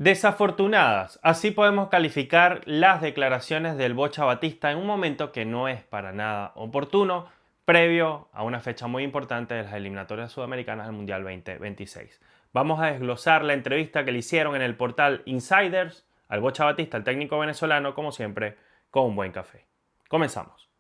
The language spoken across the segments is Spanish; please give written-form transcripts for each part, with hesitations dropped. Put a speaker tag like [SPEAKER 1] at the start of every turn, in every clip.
[SPEAKER 1] Desafortunadas, así podemos calificar las declaraciones del Bocha Batista en un momento que no es para nada oportuno, previo a una fecha muy importante de las eliminatorias sudamericanas del Mundial 2026. Vamos a desglosar la entrevista que le hicieron en el portal Insiders al Bocha Batista, el técnico venezolano, como siempre, con un buen café. Comenzamos.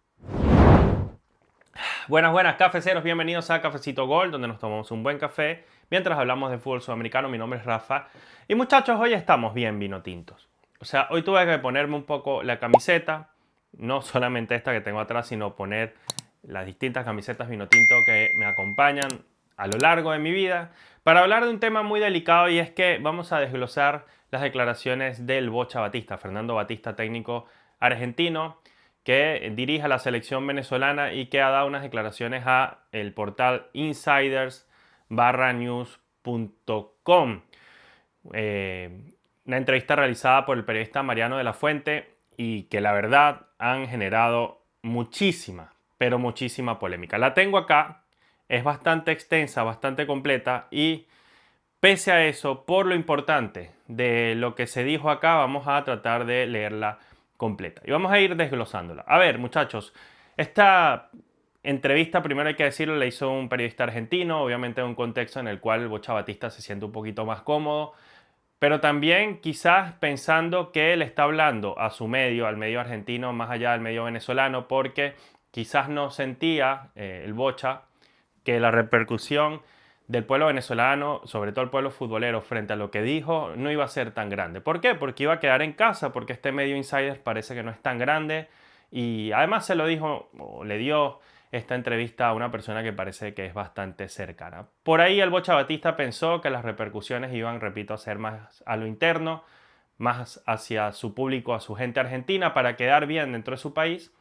[SPEAKER 1] Buenas, cafeceros, bienvenidos a Cafecito Gol, donde nos tomamos un buen café mientras hablamos de fútbol sudamericano. Mi nombre es Rafa y muchachos, hoy estamos bien vino tintos. O sea, hoy tuve que ponerme un poco la camiseta, no solamente esta que tengo atrás, sino poner las distintas camisetas vino tinto que me acompañan a lo largo de mi vida para hablar de un tema muy delicado, y es que vamos a desglosar las declaraciones del Bocha Batista, Fernando Batista, técnico argentino, que dirige a la selección venezolana y que ha dado unas declaraciones a el portal insiders/news.com. Una entrevista realizada por el periodista Mariano de la Fuente y que la verdad han generado muchísima, pero muchísima polémica. La tengo acá, es bastante extensa, bastante completa, y pese a eso, por lo importante de lo que se dijo acá, vamos a tratar de leerla completa y vamos a ir desglosándola. A ver, muchachos, esta entrevista, primero hay que decirlo, la hizo un periodista argentino, obviamente en un contexto en el cual el Bocha Batista se siente un poquito más cómodo, pero también quizás pensando que él está hablando a su medio, al medio argentino, más allá del medio venezolano, porque quizás no sentía el Bocha que la repercusión del pueblo venezolano, sobre todo el pueblo futbolero, frente a lo que dijo, no iba a ser tan grande. ¿Por qué? Porque iba a quedar en casa, porque este medio Insider parece que no es tan grande, y además se lo dijo, o le dio esta entrevista a una persona que parece que es bastante cercana. Por ahí el Bocha Batista pensó que las repercusiones iban, repito, a ser más a lo interno, más hacia su público, a su gente argentina, para quedar bien dentro de su país,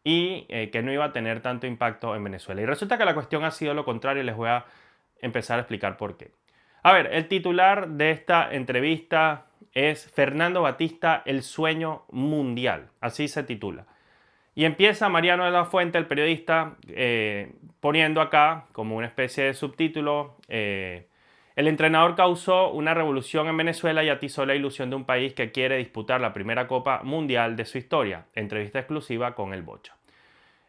[SPEAKER 1] y que no iba a tener tanto impacto en Venezuela. Y resulta que la cuestión ha sido lo contrario, y les voy a empezar a explicar por qué. A ver, el titular de esta entrevista es Fernando Batista, el sueño mundial. Así se titula. Y empieza Mariano de la Fuente, el periodista, poniendo acá como una especie de subtítulo: el entrenador causó una revolución en Venezuela y atizó la ilusión de un país que quiere disputar la primera Copa Mundial de su historia. Entrevista exclusiva con el Bocha.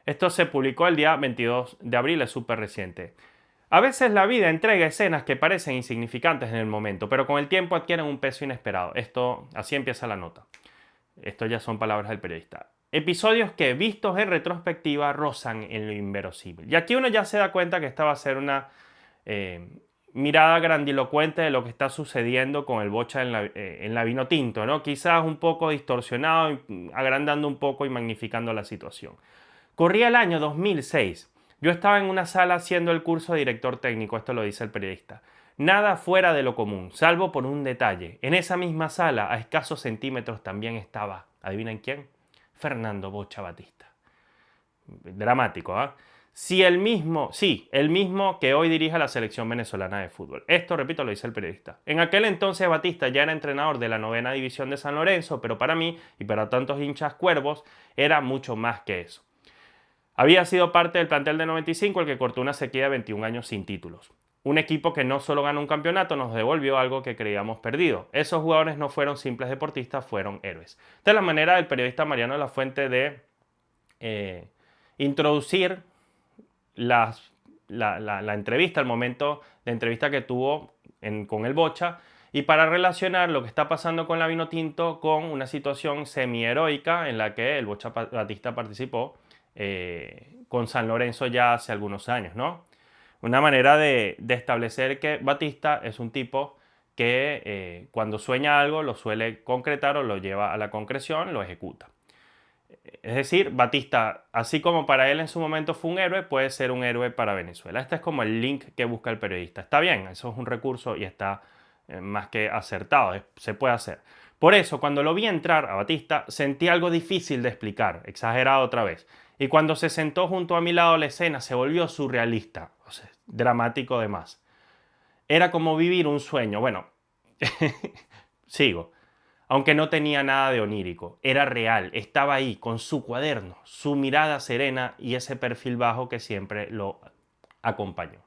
[SPEAKER 1] Esto se publicó el día 22 de abril, es súper reciente. A veces la vida entrega escenas que parecen insignificantes en el momento, pero con el tiempo adquieren un peso inesperado. Así empieza la nota. Esto ya son palabras del periodista. Episodios que, vistos en retrospectiva, rozan en lo inverosímil. Y aquí uno ya se da cuenta que esta va a ser una mirada grandilocuente de lo que está sucediendo con el Bocha en la vino tinto, ¿no? Quizás un poco distorsionado, agrandando un poco y magnificando la situación. Corría el año 2006. Yo estaba en una sala haciendo el curso de director técnico, esto lo dice el periodista. Nada fuera de lo común, salvo por un detalle. En esa misma sala, a escasos centímetros, también estaba, ¿adivinen quién? Fernando Bocha Batista. Dramático, ¿ah? Sí, el mismo que hoy dirige a la selección venezolana de fútbol. Esto, repito, lo dice el periodista. En aquel entonces Batista ya era entrenador de la 9ª división de San Lorenzo, pero para mí y para tantos hinchas cuervos era mucho más que eso. Había sido parte del plantel de 95, el que cortó una sequía de 21 años sin títulos. Un equipo que no solo ganó un campeonato, nos devolvió algo que creíamos perdido. Esos jugadores no fueron simples deportistas, fueron héroes. Esta es la manera del periodista Mariano de la Fuente de introducir la entrevista, el momento de entrevista que tuvo con el Bocha, y para relacionar lo que está pasando con la vino tinto con una situación semi-heroica en la que el Bocha Batista participó con San Lorenzo ya hace algunos años, ¿no? Una manera de establecer que Batista es un tipo que cuando sueña algo lo suele concretar o lo lleva a la concreción, lo ejecuta. Es decir, Batista, así como para él en su momento fue un héroe, puede ser un héroe para Venezuela. Este es como el link que busca el periodista. Está bien, eso es un recurso y está más que acertado, se puede hacer. Por eso, cuando lo vi entrar a Batista, sentí algo difícil de explicar, exagerado otra vez. Y cuando se sentó junto a mi lado, la escena se volvió surrealista, o sea, dramático de más. Era como vivir un sueño. Bueno, sigo. Aunque no tenía nada de onírico, era real, estaba ahí con su cuaderno, su mirada serena y ese perfil bajo que siempre lo acompañó.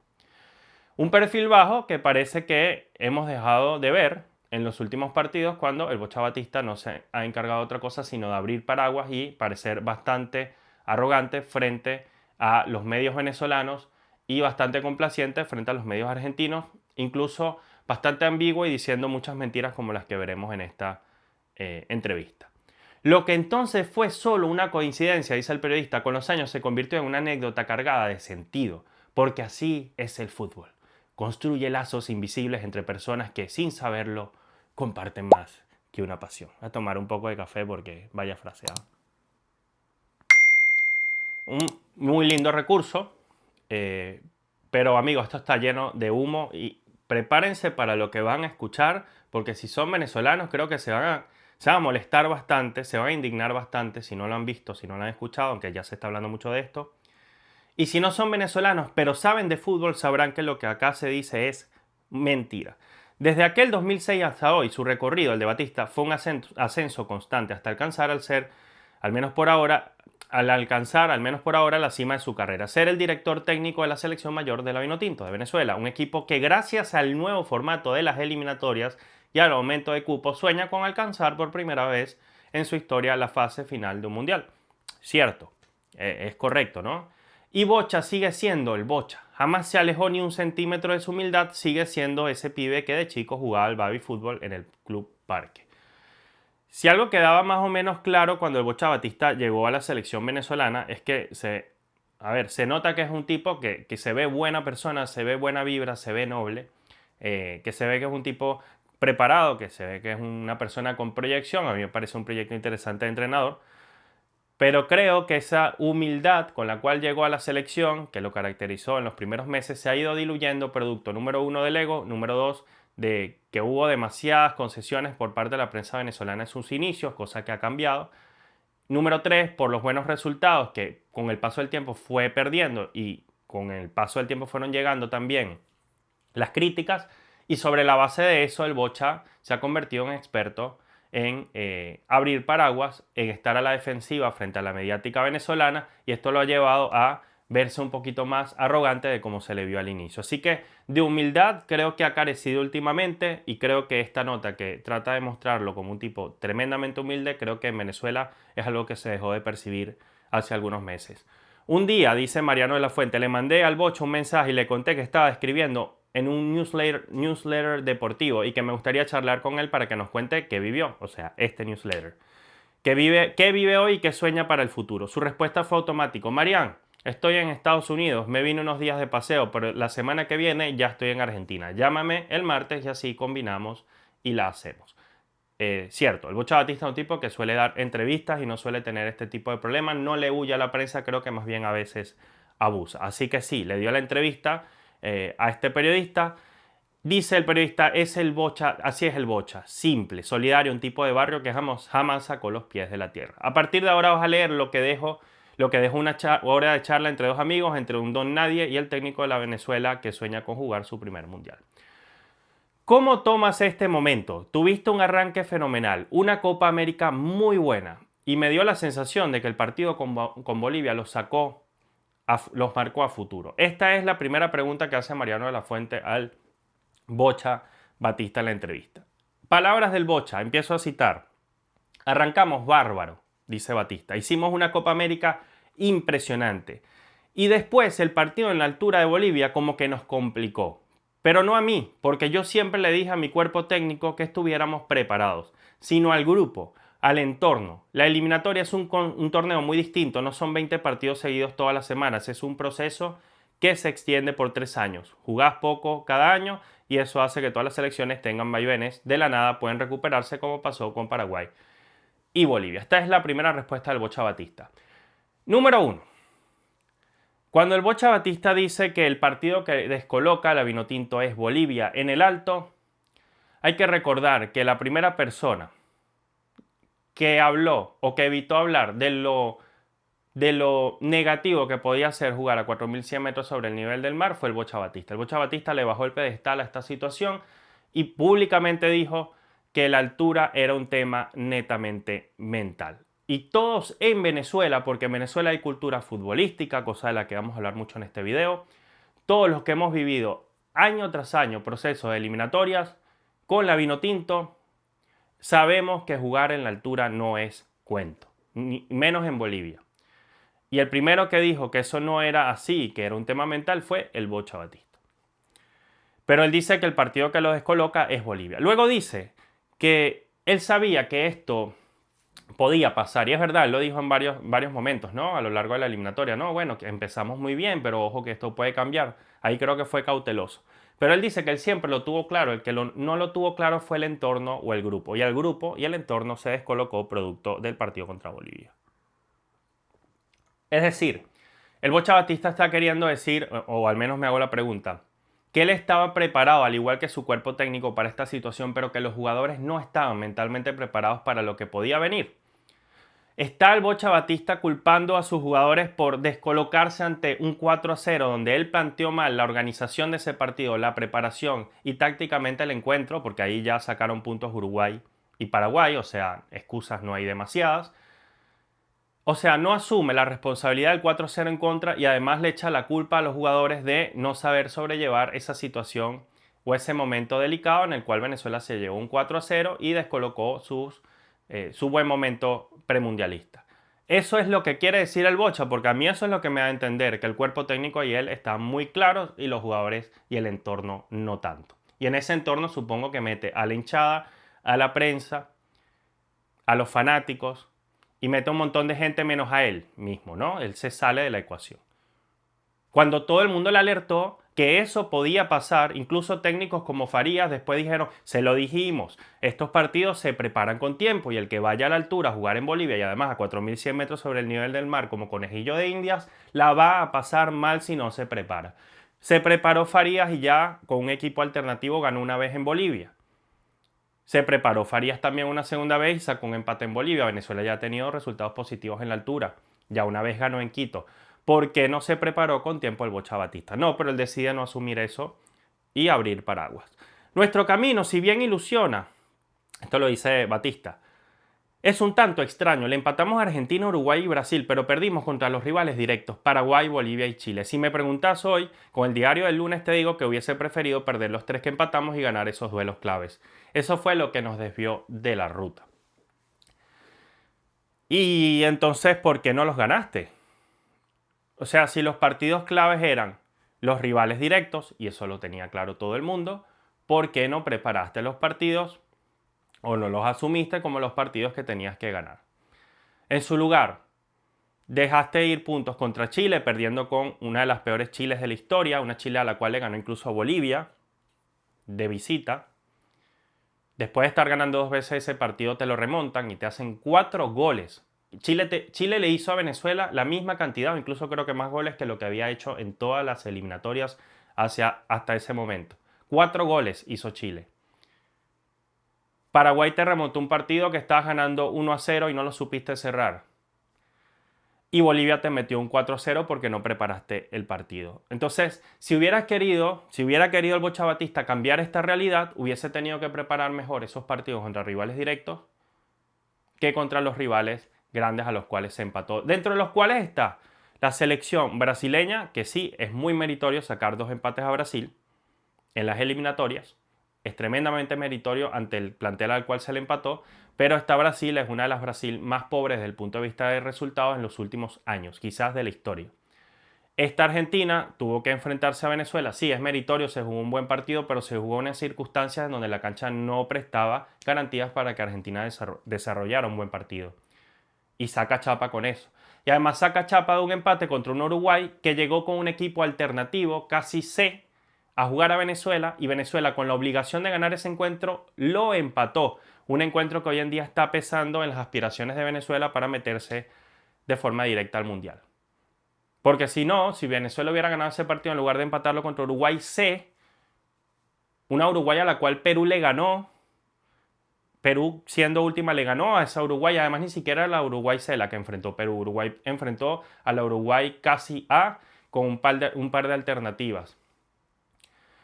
[SPEAKER 1] Un perfil bajo que parece que hemos dejado de ver en los últimos partidos cuando el Bocha Batista no se ha encargado de otra cosa sino de abrir paraguas y parecer bastante arrogante frente a los medios venezolanos y bastante complaciente frente a los medios argentinos, incluso bastante ambiguo y diciendo muchas mentiras como las que veremos en esta entrevista. Lo que entonces fue solo una coincidencia, dice el periodista, con los años se convirtió en una anécdota cargada de sentido, porque así es el fútbol. Construye lazos invisibles entre personas que, sin saberlo, comparten más que una pasión. Voy a tomar un poco de café porque vaya fraseado. Un muy lindo recurso, pero amigos, esto está lleno de humo y prepárense para lo que van a escuchar, porque si son venezolanos creo que se van a molestar bastante, se van a indignar bastante si no lo han visto, si no lo han escuchado, aunque ya se está hablando mucho de esto. Y si no son venezolanos, pero saben de fútbol, sabrán que lo que acá se dice es mentira. Desde aquel 2006 hasta hoy, su recorrido, el de Batista, fue un ascenso constante hasta alcanzar al menos por ahora, la cima de su carrera. Ser el director técnico de la selección mayor de la Vinotinto de Venezuela, un equipo que gracias al nuevo formato de las eliminatorias y al aumento de cupo sueña con alcanzar por primera vez en su historia la fase final de un mundial. Cierto, es correcto, ¿no? Y Bocha sigue siendo el Bocha. Jamás se alejó ni un centímetro de su humildad, sigue siendo ese pibe que de chico jugaba al baby fútbol en el Club Parque. Si algo quedaba más o menos claro cuando el Bocha Batista llegó a la selección venezolana es que se nota que es un tipo que se ve buena persona, se ve buena vibra, se ve noble, que se ve que es un tipo preparado, que se ve que es una persona con proyección. A mí me parece un proyecto interesante de entrenador. Pero creo que esa humildad con la cual llegó a la selección, que lo caracterizó en los primeros meses, se ha ido diluyendo, producto número uno del ego, número dos de que hubo demasiadas concesiones por parte de la prensa venezolana en sus inicios, cosa que ha cambiado. Número tres, por los buenos resultados que con el paso del tiempo fue perdiendo y con el paso del tiempo fueron llegando también las críticas. Y sobre la base de eso, el Bocha se ha convertido en experto en abrir paraguas, en estar a la defensiva frente a la mediática venezolana, y esto lo ha llevado a verse un poquito más arrogante de como se le vio al inicio. Así que de humildad creo que ha carecido últimamente, y creo que esta nota que trata de mostrarlo como un tipo tremendamente humilde, creo que en Venezuela es algo que se dejó de percibir hace algunos meses. Un día, dice Mariano de la Fuente, le mandé al Bocha un mensaje y le conté que estaba escribiendo en un newsletter deportivo y que me gustaría charlar con él para que nos cuente qué vivió, o sea, este newsletter. ¿Qué vive hoy y qué sueña para el futuro? Su respuesta fue automático. Marian, estoy en Estados Unidos, me vine unos días de paseo, pero la semana que viene ya estoy en Argentina. Llámame el martes y así combinamos y la hacemos. Cierto, el Bocha Batista es un tipo que suele dar entrevistas y no suele tener este tipo de problemas, no le huye a la prensa, creo que más bien a veces abusa. Así que sí, le dio la entrevista a este periodista. Dice el periodista, es el Bocha, así es el Bocha, simple, solidario, un tipo de barrio que jamás sacó los pies de la tierra. A partir de ahora vas a leer lo que dejó una hora de charla entre dos amigos, entre un don nadie y el técnico de la Venezuela que sueña con jugar su primer mundial. ¿Cómo tomas este momento? Tuviste un arranque fenomenal, una Copa América muy buena, y me dio la sensación de que el partido con Bolivia los marcó a futuro. Esta es la primera pregunta que hace Mariano de la Fuente al Bocha Batista en la entrevista. Palabras del Bocha, empiezo a citar. Arrancamos bárbaro, dice Batista. Hicimos una Copa América impresionante. Y después el partido en la altura de Bolivia como que nos complicó. Pero no a mí, porque yo siempre le dije a mi cuerpo técnico que estuviéramos preparados, sino al grupo, al entorno. La eliminatoria es un torneo muy distinto, no son 20 partidos seguidos todas las semanas, es un proceso que se extiende por 3 años. Jugás poco cada año y eso hace que todas las selecciones tengan vaivenes, de la nada pueden recuperarse como pasó con Paraguay y Bolivia. Esta es la primera respuesta del Bocha Batista. Número 1. Cuando el Bocha Batista dice que el partido que descoloca a la Vinotinto es Bolivia en el Alto, hay que recordar que la primera persona que habló o que evitó hablar de lo negativo que podía ser jugar a 4.100 metros sobre el nivel del mar fue el Bocha Batista. El Bocha Batista le bajó el pedestal a esta situación y públicamente dijo que la altura era un tema netamente mental. Y todos en Venezuela, porque en Venezuela hay cultura futbolística, cosa de la que vamos a hablar mucho en este video, todos los que hemos vivido año tras año procesos de eliminatorias, con la Vinotinto sabemos que jugar en la altura no es cuento, ni menos en Bolivia. Y el primero que dijo que eso no era así, que era un tema mental, fue el Bocha Batista. Pero él dice que el partido que lo descoloca es Bolivia. Luego dice que él sabía que esto podía pasar, y es verdad, él lo dijo en varios momentos, ¿no? A lo largo de la eliminatoria, ¿no? Bueno, que empezamos muy bien, pero ojo que esto puede cambiar. Ahí creo que fue cauteloso. Pero él dice que él siempre lo tuvo claro, el que no lo tuvo claro fue el entorno o el grupo. Y el grupo y el entorno se descolocó producto del partido contra Bolivia. Es decir, el Bocha Batista está queriendo decir, o al menos me hago la pregunta, que él estaba preparado, al igual que su cuerpo técnico, para esta situación, pero que los jugadores no estaban mentalmente preparados para lo que podía venir. ¿Está el Bocha Batista culpando a sus jugadores por descolocarse ante un 4-0 donde él planteó mal la organización de ese partido, la preparación y tácticamente el encuentro? Porque ahí ya sacaron puntos Uruguay y Paraguay, o sea, excusas no hay demasiadas. O sea, no asume la responsabilidad del 4-0 en contra y además le echa la culpa a los jugadores de no saber sobrellevar esa situación o ese momento delicado en el cual Venezuela se llevó un 4-0 y descolocó su buen momento premundialista. Eso es lo que quiere decir el Bocha, porque a mí eso es lo que me da a entender, que el cuerpo técnico y él están muy claros y los jugadores y el entorno no tanto. Y en ese entorno supongo que mete a la hinchada, a la prensa, a los fanáticos y mete a un montón de gente menos a él mismo, ¿no? Él se sale de la ecuación. Cuando todo el mundo le alertó que eso podía pasar, incluso técnicos como Farías después dijeron, se lo dijimos, estos partidos se preparan con tiempo y el que vaya a la altura a jugar en Bolivia y además a 4100 metros sobre el nivel del mar como conejillo de indias, la va a pasar mal si no se prepara. Se preparó Farías y ya con un equipo alternativo ganó una vez en Bolivia. Se preparó Farías también una segunda vez y sacó un empate en Bolivia. Venezuela ya ha tenido resultados positivos en la altura. Ya una vez ganó en Quito. ¿Por qué no se preparó con tiempo el Bocha Batista? No, pero él decide no asumir eso y abrir paraguas. Nuestro camino, si bien ilusiona, esto lo dice Batista, es un tanto extraño. Le empatamos a Argentina, Uruguay y Brasil, pero perdimos contra los rivales directos, Paraguay, Bolivia y Chile. Si me preguntas hoy, con el diario del lunes te digo que hubiese preferido perder los 3 que empatamos y ganar esos duelos claves. Eso fue lo que nos desvió de la ruta. Y entonces, ¿por qué no los ganaste? O sea, si los partidos claves eran los rivales directos, y eso lo tenía claro todo el mundo, ¿por qué no preparaste los partidos o no los asumiste como los partidos que tenías que ganar? En su lugar, dejaste ir puntos contra Chile, perdiendo con una de las peores Chiles de la historia, una Chile a la cual le ganó incluso a Bolivia, de visita. Después de estar ganando 2 veces ese partido, te lo remontan y te hacen 4 goles. Chile le hizo a Venezuela la misma cantidad, o incluso creo que más goles que lo que había hecho en todas las eliminatorias hasta ese momento. 4 goles hizo Chile. Paraguay te remontó un partido que estabas ganando 1-0 y no lo supiste cerrar. Y Bolivia te metió un 4-0 porque no preparaste el partido. Entonces, si hubiera querido el Bocha Batista cambiar esta realidad, hubiese tenido que preparar mejor esos partidos contra rivales directos que contra los rivales grandes a los cuales se empató. Dentro de los cuales está la selección brasileña, que sí, es muy meritorio sacar 2 empates a Brasil en las eliminatorias. Es tremendamente meritorio ante el plantel al cual se le empató, pero esta Brasil es una de las Brasil más pobres desde el punto de vista de resultados en los últimos años, quizás de la historia. Esta Argentina tuvo que enfrentarse a Venezuela. Sí, es meritorio, se jugó un buen partido, pero se jugó en unas circunstancias en donde la cancha no prestaba garantías para que Argentina desarrollara un buen partido. Y saca chapa con eso. Y además saca chapa de un empate contra un Uruguay que llegó con un equipo alternativo, casi C, a jugar a Venezuela, y Venezuela, con la obligación de ganar ese encuentro, lo empató. Un encuentro que hoy en día está pesando en las aspiraciones de Venezuela para meterse de forma directa al Mundial. Porque si no, si Venezuela hubiera ganado ese partido en lugar de empatarlo contra Uruguay C, una Uruguay a la cual Perú le ganó, Perú siendo última le ganó a esa Uruguay, además ni siquiera era la Uruguay C la que enfrentó Perú. Uruguay enfrentó a la Uruguay casi A con un par de alternativas.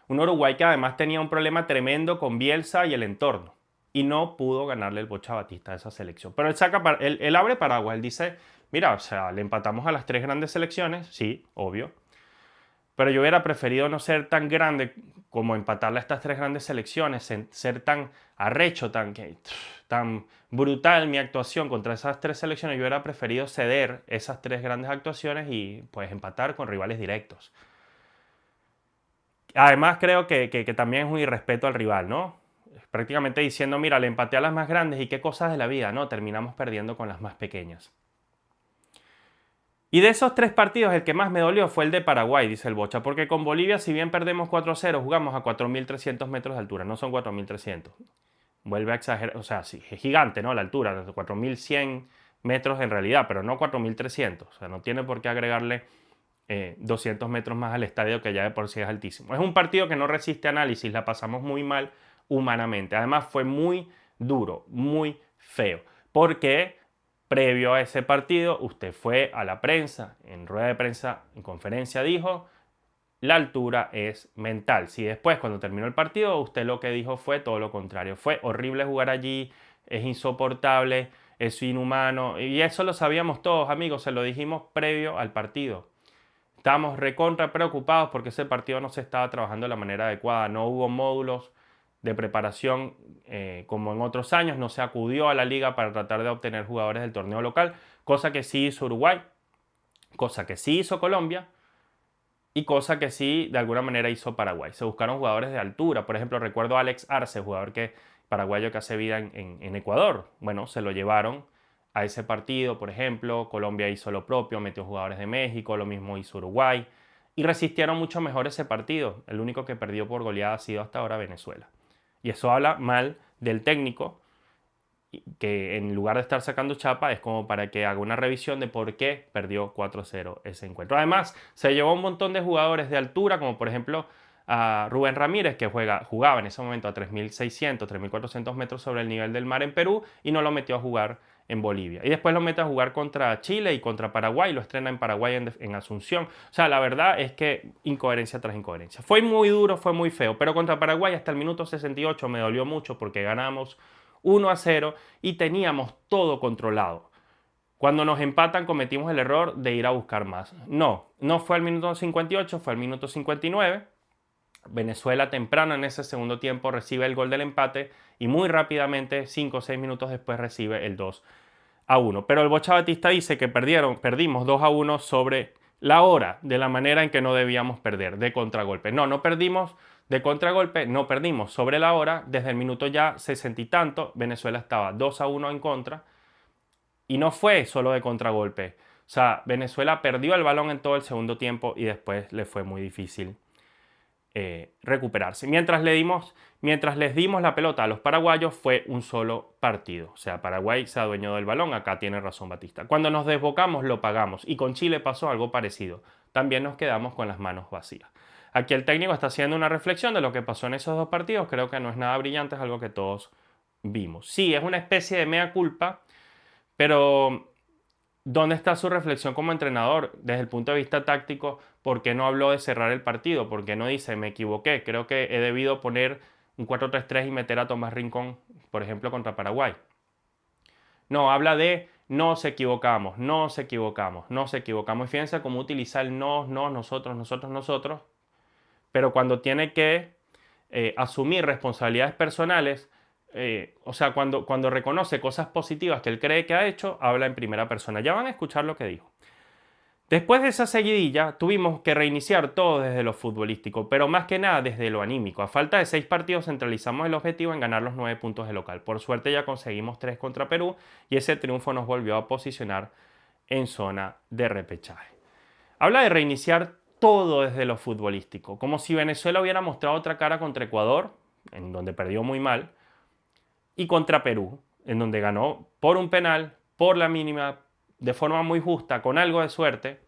[SPEAKER 1] Un Uruguay que además tenía un problema tremendo con Bielsa y el entorno. Y no pudo ganarle el Bocha Batista a esa selección. Pero él abre paraguas, él dice, mira, o sea, le empatamos a las 3 grandes selecciones, sí, obvio. pero yo hubiera preferido no ser tan grande como empatarle a estas tres grandes selecciones, ser tan arrecho, tan brutal mi actuación contra esas tres selecciones. Yo hubiera preferido ceder esas tres grandes actuaciones y pues empatar con rivales directos. Además creo que también es un irrespeto al rival, ¿no? Prácticamente diciendo, mira, le empaté a las más grandes y qué cosas de la vida, ¿no? Terminamos perdiendo con las más pequeñas. Y de esos tres partidos, el que más me dolió fue el de Paraguay, dice el Bocha, porque con Bolivia, si bien perdemos 4-0, jugamos a 4.300 metros de altura, no son 4.300. Vuelve a exagerar, o sea, sí, es gigante, ¿no? La altura, 4.100 metros en realidad, pero no 4.300. O sea, no tiene por qué agregarle 200 metros más al estadio, que ya de por sí es altísimo. Es un partido que no resiste análisis, la pasamos muy mal humanamente. Además, fue muy duro, muy feo, porque previo a ese partido, usted fue a la prensa, en rueda de prensa, en conferencia, dijo, la altura es mental. Si después, cuando terminó el partido, usted lo que dijo fue todo lo contrario. Fue horrible jugar allí, es insoportable, es inhumano. Y eso lo sabíamos todos, amigos, se lo dijimos previo al partido. Estábamos recontra preocupados porque ese partido no se estaba trabajando de la manera adecuada. No hubo módulos de preparación como en otros años. No se acudió a la liga para tratar de obtener jugadores del torneo local, cosa que sí hizo Uruguay, cosa que sí hizo Colombia y cosa que sí de alguna manera hizo Paraguay. Se buscaron jugadores de altura. Por ejemplo, recuerdo a Alex Arce, jugador paraguayo que hace vida en Ecuador. Bueno, se lo llevaron a ese partido, por ejemplo. Colombia hizo lo propio, metió jugadores de México, lo mismo hizo Uruguay. Y resistieron mucho mejor ese partido. El único que perdió por goleada ha sido hasta ahora Venezuela. Y eso habla mal del técnico, que en lugar de estar sacando chapa es como para que haga una revisión de por qué perdió 4-0 ese encuentro. Además, se llevó un montón de jugadores de altura, como por ejemplo a Rubén Ramírez, que jugaba en ese momento a 3.600, 3.400 metros sobre el nivel del mar en Perú y no lo metió a jugar en Bolivia. Y después lo mete a jugar contra Chile y contra Paraguay, lo estrena en Paraguay en Asunción. O sea, la verdad es que incoherencia tras incoherencia. Fue muy duro, fue muy feo, pero contra Paraguay hasta el minuto 68 me dolió mucho porque ganamos 1-0 y teníamos todo controlado. Cuando nos empatan cometimos el error de ir a buscar más. No fue al minuto 58, fue al minuto 59. Venezuela temprano en ese segundo tiempo recibe el gol del empate y muy rápidamente, 5 o 6 minutos después, recibe el 2-1. Pero el Bocha Batista dice que perdimos 2-1 sobre la hora, de la manera en que no debíamos perder, de contragolpe. No perdimos de contragolpe, no perdimos sobre la hora. Desde el minuto ya 60 y tanto, Venezuela estaba 2-1 en contra y no fue solo de contragolpe. O sea, Venezuela perdió el balón en todo el segundo tiempo y después le fue muy difícil recuperarse. Mientras les dimos la pelota a los paraguayos, fue un solo partido. O sea, Paraguay se adueñó del balón, acá tiene razón Batista. Cuando nos desbocamos, lo pagamos. Y con Chile pasó algo parecido. También nos quedamos con las manos vacías. Aquí el técnico está haciendo una reflexión de lo que pasó en esos dos partidos. Creo que no es nada brillante, es algo que todos vimos. Sí, es una especie de mea culpa, pero ¿dónde está su reflexión como entrenador desde el punto de vista táctico? ¿Por qué no habló de cerrar el partido? ¿Por qué no dice, me equivoqué? Creo que he debido poner un 4-3-3 y meter a Tomás Rincón, por ejemplo, contra Paraguay. No, habla de nos equivocamos, nos equivocamos, nos equivocamos. Y fíjense cómo utiliza el nos, nosotros. Pero cuando tiene que asumir responsabilidades personales, o sea, cuando reconoce cosas positivas que él cree que ha hecho, habla en primera persona. Ya van a escuchar lo que dijo. Después de esa seguidilla, tuvimos que reiniciar todo desde lo futbolístico, pero más que nada desde lo anímico. A falta de 6 partidos, centralizamos el objetivo en ganar los 9 puntos de local. Por suerte ya conseguimos 3 contra Perú y ese triunfo nos volvió a posicionar en zona de repechaje. Habla de reiniciar todo desde lo futbolístico, como si Venezuela hubiera mostrado otra cara contra Ecuador, en donde perdió muy mal, y contra Perú, en donde ganó por un penal, por la mínima, de forma muy justa, con algo de suerte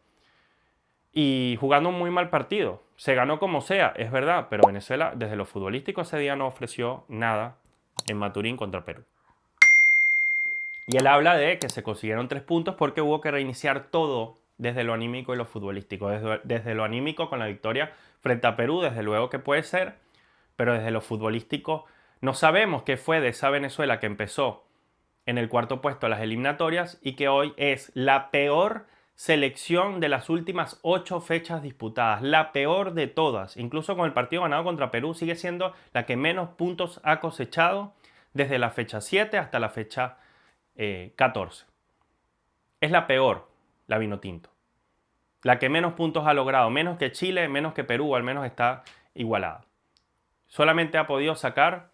[SPEAKER 1] y jugando un muy mal partido. Se ganó como sea, es verdad, pero Venezuela desde lo futbolístico ese día no ofreció nada en Maturín contra Perú. Y él habla de que se consiguieron 3 puntos porque hubo que reiniciar todo desde lo anímico y lo futbolístico. Desde lo anímico con la victoria frente a Perú, desde luego que puede ser, pero desde lo futbolístico no sabemos qué fue de esa Venezuela que empezó en el cuarto puesto de las eliminatorias y que hoy es la peor selección de las últimas 8 fechas disputadas, la peor de todas. Incluso con el partido ganado contra Perú sigue siendo la que menos puntos ha cosechado desde la fecha 7 hasta la fecha 14. Es la peor, la Vinotinto. La que menos puntos ha logrado, menos que Chile, menos que Perú, al menos está igualada. Solamente ha podido sacar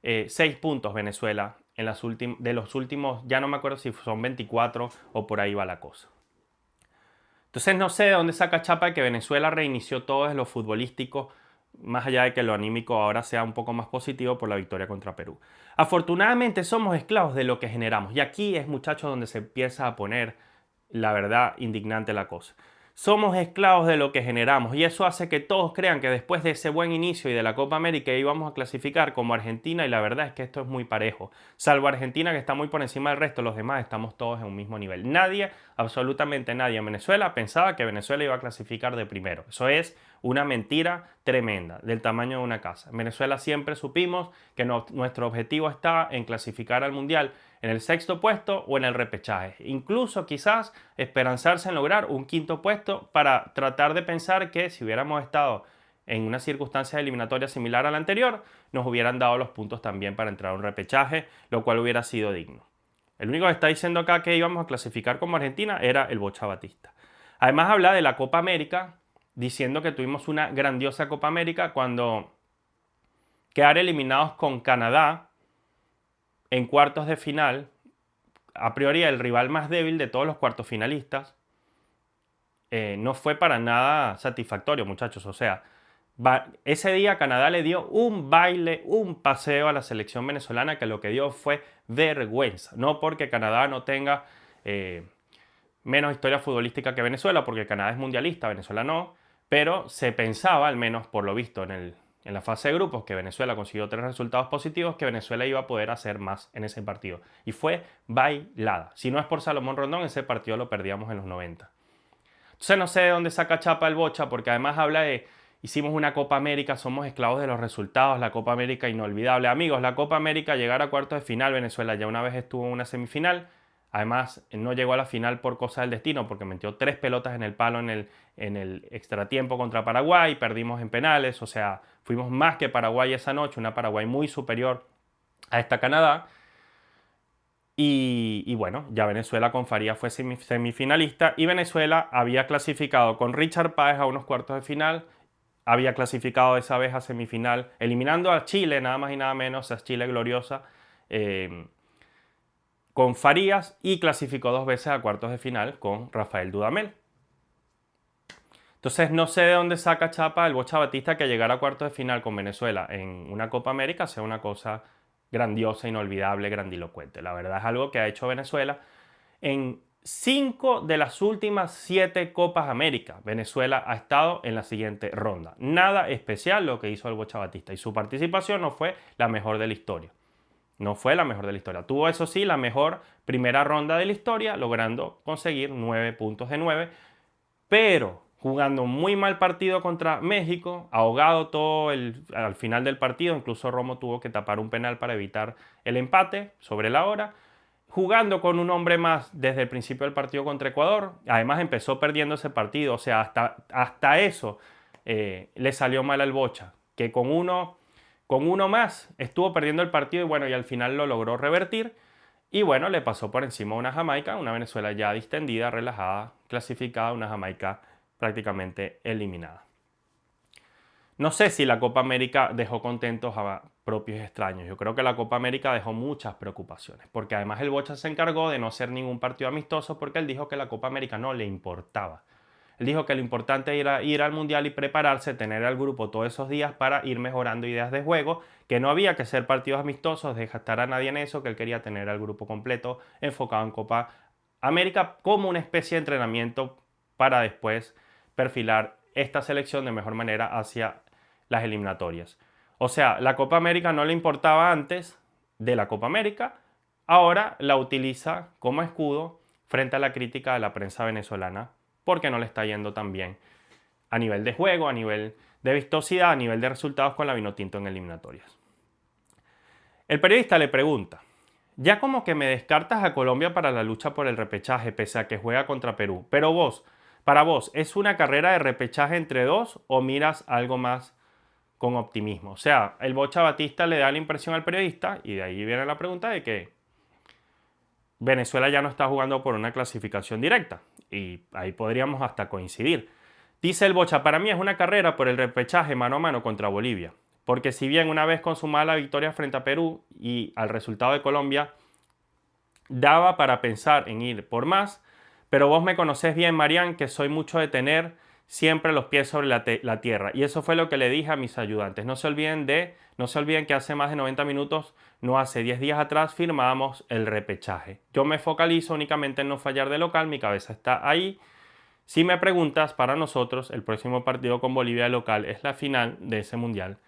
[SPEAKER 1] 6 puntos Venezuela de los últimos, ya no me acuerdo si son 24 o por ahí va la cosa. Entonces no sé de dónde saca Chapa de que Venezuela reinició todo desde lo futbolístico, más allá de que lo anímico ahora sea un poco más positivo por la victoria contra Perú. Afortunadamente somos esclavos de lo que generamos. Y aquí es, muchachos, donde se empieza a poner, la verdad, indignante la cosa. Somos esclavos de lo que generamos y eso hace que todos crean que después de ese buen inicio y de la Copa América íbamos a clasificar como Argentina, y la verdad es que esto es muy parejo. Salvo Argentina, que está muy por encima del resto, los demás estamos todos en un mismo nivel. Nadie, absolutamente nadie en Venezuela pensaba que Venezuela iba a clasificar de primero. Eso es una mentira tremenda, del tamaño de una casa. En Venezuela siempre supimos que nuestro objetivo está en clasificar al Mundial en el 6º puesto o en el repechaje. Incluso quizás esperanzarse en lograr un 5º puesto para tratar de pensar que si hubiéramos estado en una circunstancia eliminatoria similar a la anterior, nos hubieran dado los puntos también para entrar a un repechaje, lo cual hubiera sido digno. El único que está diciendo acá que íbamos a clasificar como Argentina era el Bocha Batista. Además habla de la Copa América, diciendo que tuvimos una grandiosa Copa América cuando quedar eliminados con Canadá en cuartos de final, a priori el rival más débil de todos los cuartos finalistas, no fue para nada satisfactorio, muchachos. O sea, ese día Canadá le dio un baile, un paseo a la selección venezolana, que lo que dio fue vergüenza. No porque Canadá no tenga menos historia futbolística que Venezuela, porque Canadá es mundialista, Venezuela no, pero se pensaba, al menos por lo visto en la fase de grupos, que Venezuela consiguió 3 resultados positivos, que Venezuela iba a poder hacer más en ese partido. Y fue bailada. Si no es por Salomón Rondón, ese partido lo perdíamos en los 90. Entonces no sé de dónde saca Chapa el Bocha, porque además habla de: hicimos una Copa América, somos esclavos de los resultados, la Copa América inolvidable. Amigos, la Copa América, llegar a cuartos de final, Venezuela ya una vez estuvo en una semifinal. Además, no llegó a la final por cosa del destino, porque metió 3 pelotas en el palo en el extratiempo contra Paraguay, perdimos en penales, o sea, fuimos más que Paraguay esa noche, una Paraguay muy superior a esta Canadá. Y bueno, ya Venezuela con Faría fue semifinalista, y Venezuela había clasificado con Richard Páez a unos cuartos de final, había clasificado esa vez a semifinal, eliminando a Chile, nada más y nada menos, a Chile gloriosa, con Farías, y clasificó 2 veces a cuartos de final con Rafael Dudamel. Entonces no sé de dónde saca Chapa el Bocha Batista que llegar a cuartos de final con Venezuela en una Copa América sea una cosa grandiosa, inolvidable, grandilocuente. La verdad es algo que ha hecho Venezuela en 5 de las últimas 7 Copas América. Venezuela ha estado en la siguiente ronda. Nada especial lo que hizo el Bocha Batista, y su participación no fue la mejor de la historia. No fue la mejor de la historia. Tuvo, eso sí, la mejor primera ronda de la historia, logrando conseguir 9 puntos de 9, pero jugando un muy mal partido contra México, ahogado al final del partido. Incluso Romo tuvo que tapar un penal para evitar el empate sobre la hora. Jugando con un hombre más desde el principio del partido contra Ecuador. Además empezó perdiendo ese partido, o sea, hasta eso le salió mal al Bocha, que con uno más estuvo perdiendo el partido, y bueno, y al final lo logró revertir. Y bueno, le pasó por encima a una Jamaica, una Venezuela ya distendida, relajada, clasificada, una Jamaica prácticamente eliminada. No sé si la Copa América dejó contentos a propios y extraños. Yo creo que la Copa América dejó muchas preocupaciones, porque además el Bocha se encargó de no hacer ningún partido amistoso, porque él dijo que la Copa América no le importaba. Él dijo que lo importante era ir al Mundial y prepararse, tener al grupo todos esos días para ir mejorando ideas de juego, que no había que hacer partidos amistosos, dejar estar a nadie en eso, que él quería tener al grupo completo enfocado en Copa América como una especie de entrenamiento para después perfilar esta selección de mejor manera hacia las eliminatorias. O sea, la Copa América no le importaba antes de la Copa América, ahora la utiliza como escudo frente a la crítica de la prensa venezolana, porque no le está yendo tan bien a nivel de juego, a nivel de vistosidad, a nivel de resultados con la Vinotinto en eliminatorias. El periodista le pregunta: ya como que me descartas a Colombia para la lucha por el repechaje, pese a que juega contra Perú. Pero vos, para vos, ¿es una carrera de repechaje entre dos o miras algo más con optimismo? O sea, el Bocha Batista le da la impresión al periodista, y de ahí viene la pregunta de que Venezuela ya no está jugando por una clasificación directa, y ahí podríamos hasta coincidir. Dice el Bocha, para mí es una carrera por el repechaje mano a mano contra Bolivia, porque si bien una vez consumada la victoria frente a Perú y al resultado de Colombia, daba para pensar en ir por más, pero vos me conocés bien, Marián, que soy mucho de tener siempre los pies sobre la tierra. Y eso fue lo que le dije a mis ayudantes. No se olviden que hace más de 90 minutos, no hace 10 días atrás, firmábamos el repechaje. Yo me focalizo únicamente en no fallar de local, mi cabeza está ahí. Si me preguntas, para nosotros, el próximo partido con Bolivia de local es la final de ese mundial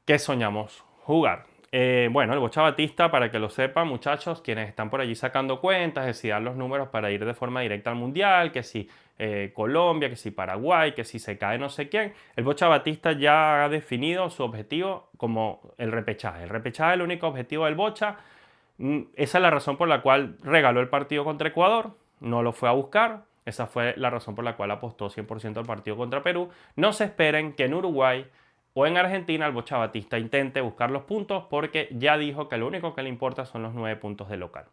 [SPEAKER 1] que soñamos jugar. Bueno, el Bocha Batista, para que lo sepan, muchachos, quienes están por allí sacando cuentas, decidan los números para ir de forma directa al Mundial, que si Colombia, que si Paraguay, que si se cae no sé quién, el Bocha Batista ya ha definido su objetivo como el repechaje. El repechaje es el único objetivo del Bocha. Esa es la razón por la cual regaló el partido contra Ecuador, no lo fue a buscar. Esa fue la razón por la cual apostó 100% al partido contra Perú. No se esperen que en Uruguay o en Argentina el Bocha Batista intente buscar los puntos, porque ya dijo que lo único que le importa son los 9 puntos de local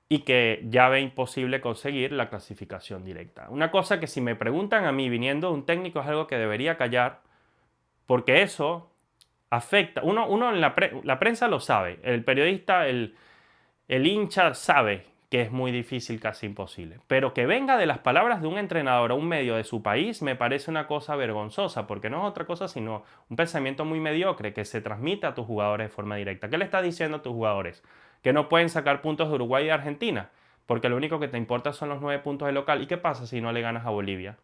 [SPEAKER 1] y que ya ve imposible conseguir la clasificación directa. Una cosa que, si me preguntan a mí viniendo de un técnico, es algo que debería callar, porque eso afecta. Uno en la prensa lo sabe, el periodista, el hincha sabe que es muy difícil, casi imposible. Pero que venga de las palabras de un entrenador o un medio de su país me parece una cosa vergonzosa, porque no es otra cosa sino un pensamiento muy mediocre que se transmite a tus jugadores de forma directa. ¿Qué le estás diciendo a tus jugadores? Que no pueden sacar puntos de Uruguay y de Argentina, porque lo único que te importa son los 9 puntos de local. ¿Y qué pasa si no le ganas a Bolivia?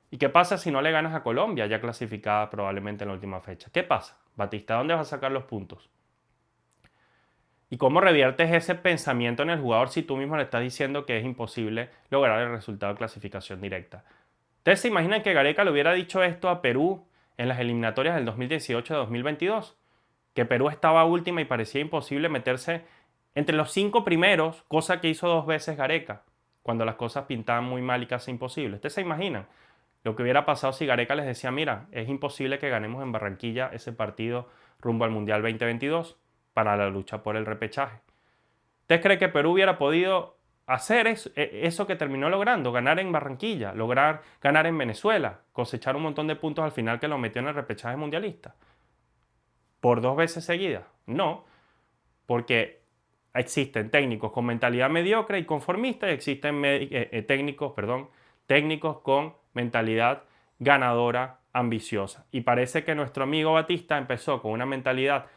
[SPEAKER 1] ¿Y qué pasa si no le ganas a Colombia, ya clasificada probablemente en la última fecha? ¿Qué pasa, Batista? ¿Dónde vas a sacar los puntos? ¿Y cómo reviertes ese pensamiento en el jugador si tú mismo le estás diciendo que es imposible lograr el resultado de clasificación directa? ¿Ustedes se imaginan que Gareca le hubiera dicho esto a Perú en las eliminatorias del 2018-2022? Que Perú estaba última y parecía imposible meterse entre los 5 primeros, cosa que hizo 2 veces Gareca, cuando las cosas pintaban muy mal y casi imposible. ¿Ustedes se imaginan lo que hubiera pasado si Gareca les decía, mira, es imposible que ganemos en Barranquilla ese partido rumbo al Mundial 2022 para la lucha por el repechaje? ¿Usted cree que Perú hubiera podido hacer eso que terminó logrando? Ganar en Barranquilla, lograr ganar en Venezuela, cosechar un montón de puntos al final que lo metió en el repechaje mundialista. ¿Por 2 veces seguidas? No, porque existen técnicos con mentalidad mediocre y conformista, y existen técnicos con mentalidad ganadora, ambiciosa. Y parece que nuestro amigo Batista empezó con una mentalidad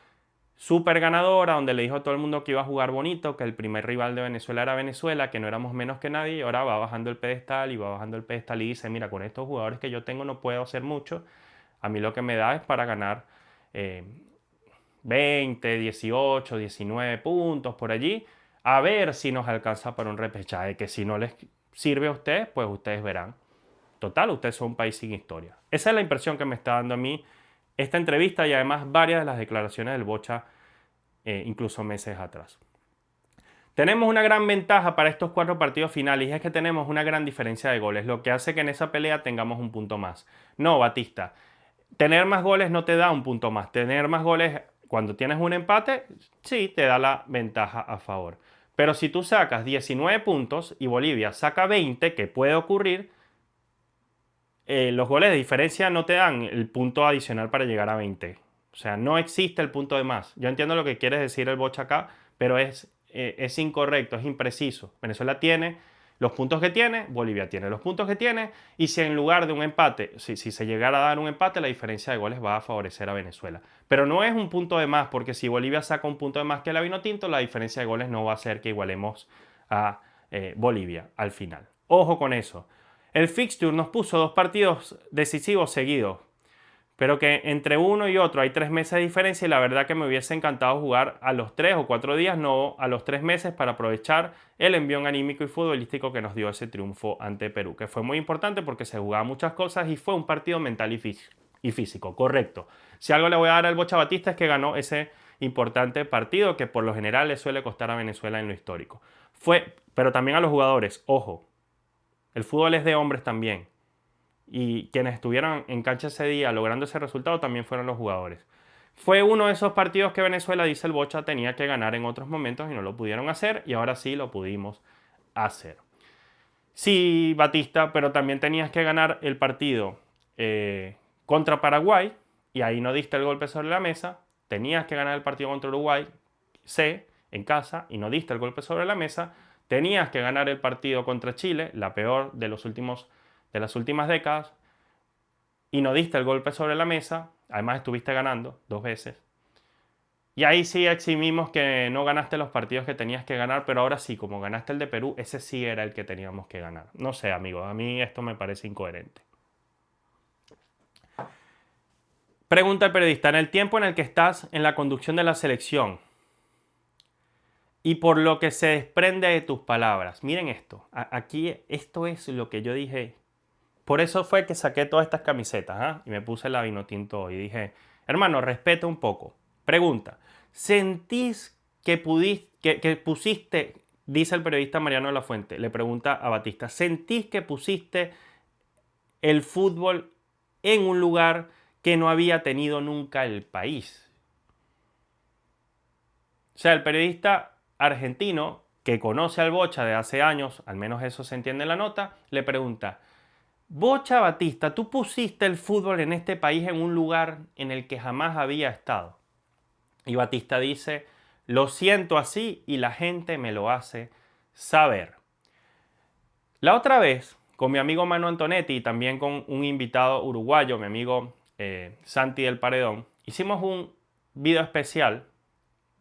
[SPEAKER 1] súper ganadora, donde le dijo a todo el mundo que iba a jugar bonito, que el primer rival de Venezuela era Venezuela, que no éramos menos que nadie, y ahora va bajando el pedestal y va bajando el pedestal y dice, mira, con estos jugadores que yo tengo no puedo hacer mucho, a mí lo que me da es para ganar 20, 18, 19 puntos por allí, a ver si nos alcanza para un repechaje, que si no les sirve a ustedes, pues ustedes verán. Total, ustedes son un país sin historia. Esa es la impresión que me está dando a mí esta entrevista, y además varias de las declaraciones del Bocha, incluso meses atrás. Tenemos una gran ventaja para estos 4 partidos finales, y es que tenemos una gran diferencia de goles, lo que hace que en esa pelea tengamos un punto más. No, Batista, tener más goles no te da un punto más. Tener más goles cuando tienes un empate, sí, te da la ventaja a favor. Pero si tú sacas 19 puntos y Bolivia saca 20, que puede ocurrir, los goles de diferencia no te dan el punto adicional para llegar a 20. O sea, no existe el punto de más. Yo entiendo lo que quiere decir el Bocha acá, pero es incorrecto, es impreciso. Venezuela tiene los puntos que tiene, Bolivia tiene los puntos que tiene, y si en lugar de un empate, si se llegara a dar un empate, la diferencia de goles va a favorecer a Venezuela. Pero no es un punto de más, porque si Bolivia saca un punto de más que la Vinotinto, la diferencia de goles no va a hacer que igualemos a Bolivia al final. Ojo con eso. El fixture nos puso 2 partidos decisivos seguidos, pero que entre uno y otro hay 3 meses de diferencia, y la verdad que me hubiese encantado jugar a los 3 o 4 días, no a los 3 meses, para aprovechar el envión anímico y futbolístico que nos dio ese triunfo ante Perú, que fue muy importante porque se jugaban muchas cosas y fue un partido mental y físico, correcto. Si algo le voy a dar al Bocha Batista es que ganó ese importante partido que por lo general le suele costar a Venezuela en lo histórico. Pero también a los jugadores, ojo, el fútbol es de hombres también. Y quienes estuvieron en cancha ese día logrando ese resultado también fueron los jugadores. Fue uno de esos partidos que Venezuela, dice el Bocha, tenía que ganar en otros momentos y no lo pudieron hacer, y ahora sí lo pudimos hacer. Sí, Batista, pero también tenías que ganar el partido contra Paraguay, y ahí no diste el golpe sobre la mesa. Tenías que ganar el partido contra Uruguay, en casa, y no diste el golpe sobre la mesa. Tenías que ganar el partido contra Chile, la peor de las últimas décadas, y no diste el golpe sobre la mesa. Además estuviste ganando 2 veces. Y ahí sí eximimos que no ganaste los partidos que tenías que ganar, pero ahora sí, como ganaste el de Perú, ese sí era el que teníamos que ganar. No sé, amigos, a mí esto me parece incoherente. Pregunta el periodista: en el tiempo en el que estás en la conducción de la selección y por lo que se desprende de tus palabras, miren esto, aquí esto es lo que yo dije. Por eso fue que saqué todas estas camisetas, y me puse la Vinotinto y dije, hermano, respeta un poco. Pregunta: ¿sentís que pusiste, dice el periodista Mariano de la Fuente, le pregunta a Batista, ¿sentís que pusiste el fútbol en un lugar que no había tenido nunca el país? O sea, el periodista argentino, que conoce al Bocha de hace años, al menos eso se entiende en la nota, le pregunta, Bocha Batista, tú pusiste el fútbol en este país en un lugar en el que jamás había estado. Y Batista dice, lo siento así y la gente me lo hace saber. La otra vez, con mi amigo Manu Antonetti y también con un invitado uruguayo, mi amigo Santi del Paredón, hicimos un video especial,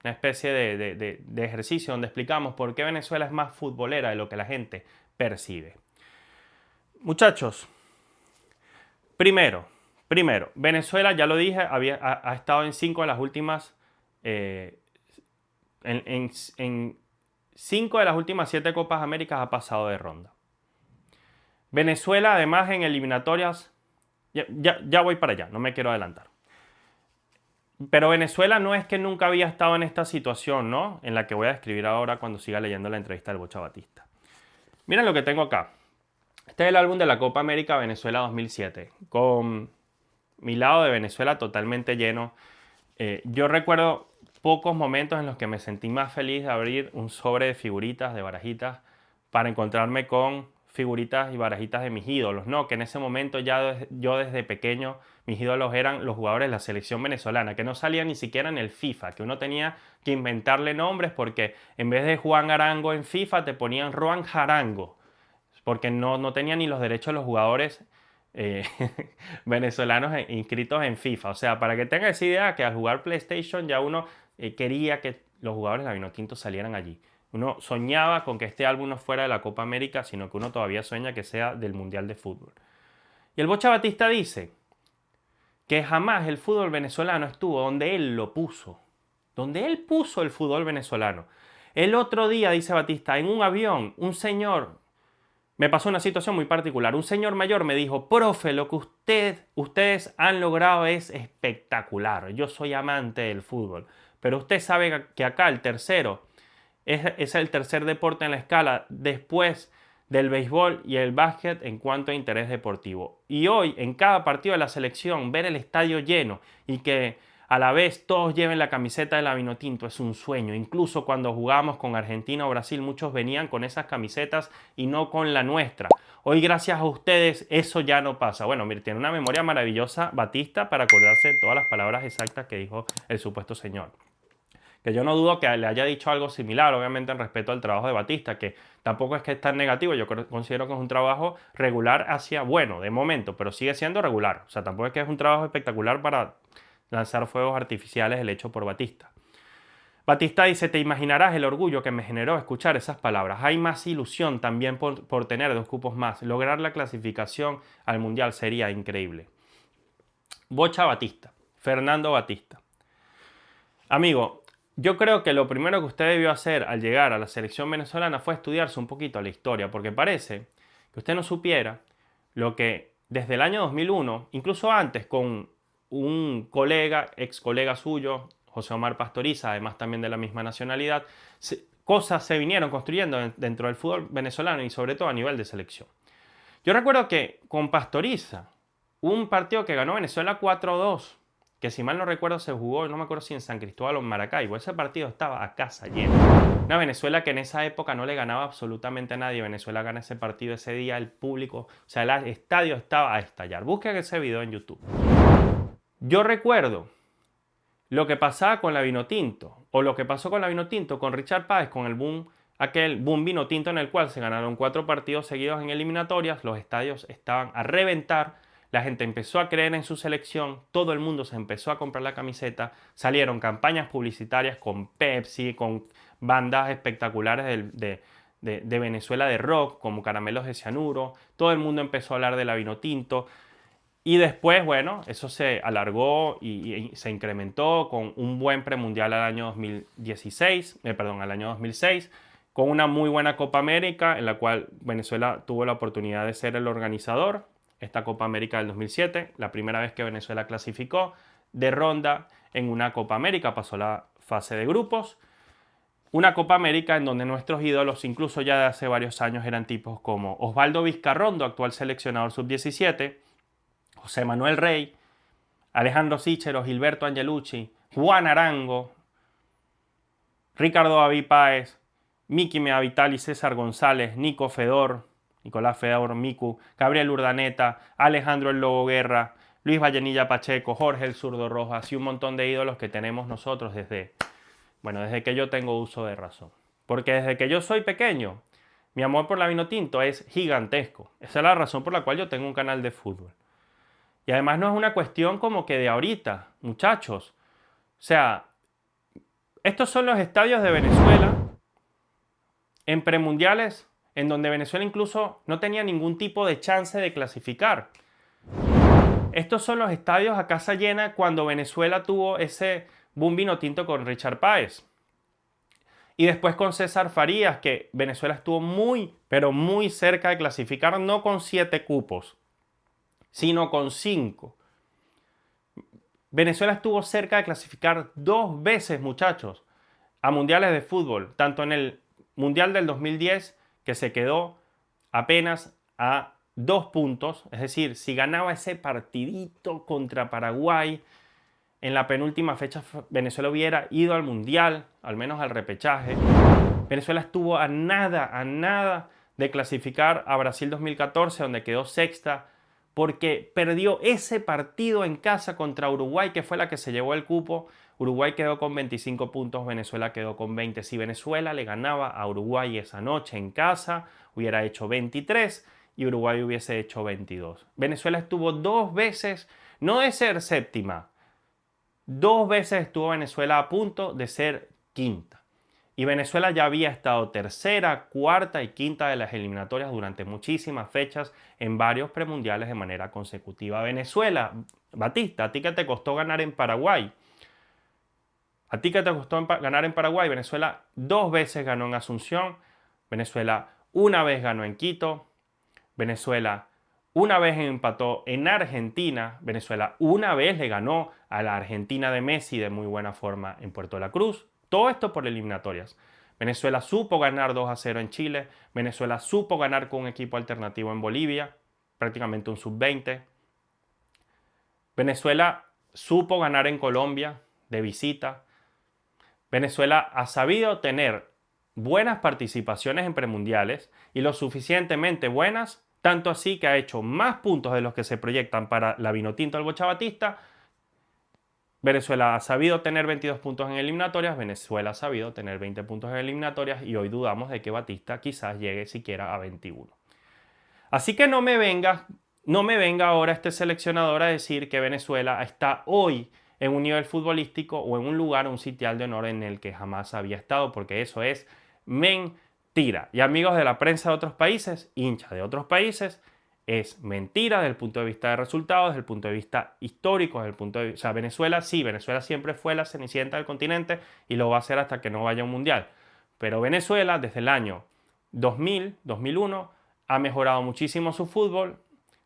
[SPEAKER 1] una especie de ejercicio donde explicamos por qué Venezuela es más futbolera de lo que la gente percibe. Muchachos, primero, Venezuela, ya lo dije, ha estado en 5 de las últimas, en 5 de las últimas 7 Copas Américas ha pasado de ronda. Venezuela, además, en eliminatorias, ya voy para allá, no me quiero adelantar. Pero Venezuela no es que nunca había estado en esta situación, ¿no? En la que voy a describir ahora cuando siga leyendo la entrevista del Bocha Batista. Miren lo que tengo acá. Este es el álbum de la Copa América Venezuela 2007, con mi lado de Venezuela totalmente lleno. Yo recuerdo pocos momentos en los que me sentí más feliz de abrir un sobre de figuritas, de barajitas, para encontrarme con figuritas y barajitas de mis ídolos, ¿no? Que en ese momento yo desde pequeño, mis ídolos eran los jugadores de la selección venezolana, que no salían ni siquiera en el FIFA, que uno tenía que inventarle nombres porque en vez de Juan Arango en FIFA te ponían Juan Jarango, porque no tenían ni los derechos de los jugadores venezolanos inscritos en FIFA. O sea, para que tengas esa idea, que al jugar PlayStation ya uno quería que los jugadores de la Vinotinto salieran allí. Uno soñaba con que este álbum no fuera de la Copa América, sino que uno todavía sueña que sea del Mundial de Fútbol. Y el Bocha Batista dice que jamás el fútbol venezolano estuvo donde él lo puso. Donde él puso el fútbol venezolano. El otro día, dice Batista, en un avión, un señor, me pasó una situación muy particular. Un señor mayor me dijo, profe, lo que ustedes han logrado es espectacular. Yo soy amante del fútbol. Pero usted sabe que acá el tercero es el tercer deporte en la escala después del béisbol y el básquet en cuanto a interés deportivo. Y hoy, en cada partido de la selección, ver el estadio lleno y que a la vez todos lleven la camiseta de la Vinotinto es un sueño. Incluso cuando jugábamos con Argentina o Brasil, muchos venían con esas camisetas y no con la nuestra. Hoy, gracias a ustedes, eso ya no pasa. Bueno, mire, tiene una memoria maravillosa Batista para acordarse de todas las palabras exactas que dijo el supuesto señor. Que yo no dudo que le haya dicho algo similar, obviamente en respeto al trabajo de Batista, que tampoco es que es tan negativo, yo considero que es un trabajo regular hacia bueno, de momento, pero sigue siendo regular. O sea, tampoco es que es un trabajo espectacular para lanzar fuegos artificiales el hecho por Batista. Batista dice, te imaginarás el orgullo que me generó escuchar esas palabras. Hay más ilusión también por tener 2 cupos más. Lograr la clasificación al Mundial sería increíble. Bocha Batista, Fernando Batista. Amigo, yo creo que lo primero que usted debió hacer al llegar a la selección venezolana fue estudiarse un poquito la historia, porque parece que usted no supiera lo que desde el año 2001, incluso antes con un colega, ex colega suyo, José Omar Pastoriza, además también de la misma nacionalidad, cosas se vinieron construyendo dentro del fútbol venezolano y sobre todo a nivel de selección. Yo recuerdo que con Pastoriza, un partido que ganó Venezuela 4-2, que si mal no recuerdo se jugó, no me acuerdo si en San Cristóbal o en Maracaibo, ese partido estaba a casa llena. Una Venezuela que en esa época no le ganaba absolutamente a nadie. Venezuela gana ese partido ese día, el público, o sea, el estadio estaba a estallar. Busquen ese video en YouTube. Yo recuerdo lo que pasaba con la Vinotinto, o lo que pasó con la Vinotinto, con Richard Páez, con el boom, aquel boom Vinotinto en el cual se ganaron 4 partidos seguidos en eliminatorias, los estadios estaban a reventar, la gente empezó a creer en su selección, todo el mundo se empezó a comprar la camiseta, salieron campañas publicitarias con Pepsi, con bandas espectaculares de Venezuela de rock, como Caramelos de Cianuro, todo el mundo empezó a hablar de la Vinotinto. Y después, bueno, eso se alargó y se incrementó con un buen premundial al año 2016, al año 2006, con una muy buena Copa América en la cual Venezuela tuvo la oportunidad de ser el organizador. Esta Copa América del 2007, la primera vez que Venezuela clasificó de ronda en una Copa América, pasó la fase de grupos. Una Copa América en donde nuestros ídolos, incluso ya de hace varios años, eran tipos como Osvaldo Vizcarrondo, actual seleccionador sub-17, José Manuel Rey, Alejandro Sichero, Gilberto Angelucci, Juan Arango, Ricardo David Páez, Miki Meavitali, César González, Nico Fedor, Nicolás Fedor, Miku, Gabriel Urdaneta, Alejandro El Lobo Guerra, Luis Vallenilla Pacheco, Jorge El Zurdo Rojas y un montón de ídolos que tenemos nosotros desde que yo tengo uso de razón. Porque desde que yo soy pequeño, mi amor por la Vinotinto es gigantesco. Esa es la razón por la cual yo tengo un canal de fútbol. Y además no es una cuestión como que de ahorita, muchachos. O sea, estos son los estadios de Venezuela en premundiales en donde Venezuela incluso no tenía ningún tipo de chance de clasificar. Estos son los estadios a casa llena cuando Venezuela tuvo ese boom Vinotinto con Richard Páez. Y después con César Farías, que Venezuela estuvo muy, pero muy cerca de clasificar, no con 7 cupos, sino con 5. Venezuela estuvo cerca de clasificar 2 veces, muchachos, a mundiales de fútbol, tanto en el Mundial del 2010, que se quedó apenas a 2 puntos, es decir, si ganaba ese partidito contra Paraguay, en la penúltima fecha Venezuela hubiera ido al Mundial, al menos al repechaje. Venezuela estuvo a nada de clasificar a Brasil 2014, donde quedó sexta, porque perdió ese partido en casa contra Uruguay, que fue la que se llevó el cupo. Uruguay quedó con 25 puntos, Venezuela quedó con 20. Si Venezuela le ganaba a Uruguay esa noche en casa, hubiera hecho 23 y Uruguay hubiese hecho 22. Venezuela estuvo 2 veces, no de ser séptima, 2 veces estuvo Venezuela a punto de ser quinta. Y Venezuela ya había estado tercera, cuarta y quinta de las eliminatorias durante muchísimas fechas en varios premundiales de manera consecutiva. Venezuela, Batista, ¿a ti qué te costó ganar en Paraguay? ¿A ti qué te costó ganar en Paraguay? Venezuela 2 veces ganó en Asunción, Venezuela 1 vez ganó en Quito, Venezuela 1 vez empató en Argentina, Venezuela 1 vez le ganó a la Argentina de Messi de muy buena forma en Puerto La Cruz. Todo esto por eliminatorias. Venezuela supo ganar 2-0 en Chile, Venezuela supo ganar con un equipo alternativo en Bolivia, prácticamente un sub-20. Venezuela supo ganar en Colombia de visita. Venezuela ha sabido tener buenas participaciones en premundiales y lo suficientemente buenas, tanto así que ha hecho más puntos de los que se proyectan para la Vinotinto del Bocha Batista. Venezuela ha sabido tener 22 puntos en eliminatorias, Venezuela ha sabido tener 20 puntos en eliminatorias y hoy dudamos de que Batista quizás llegue siquiera a 21. Así que no me venga ahora este seleccionador a decir que Venezuela está hoy en un nivel futbolístico o en un lugar, un sitial de honor en el que jamás había estado, porque eso es mentira. Y amigos de la prensa de otros países, hinchas de otros países, es mentira desde el punto de vista de resultados, desde el punto de vista histórico, desde el punto de vista, o sea, Venezuela sí, Venezuela siempre fue la cenicienta del continente y lo va a hacer hasta que no vaya a un mundial. Pero Venezuela desde el año 2000, 2001 ha mejorado muchísimo su fútbol,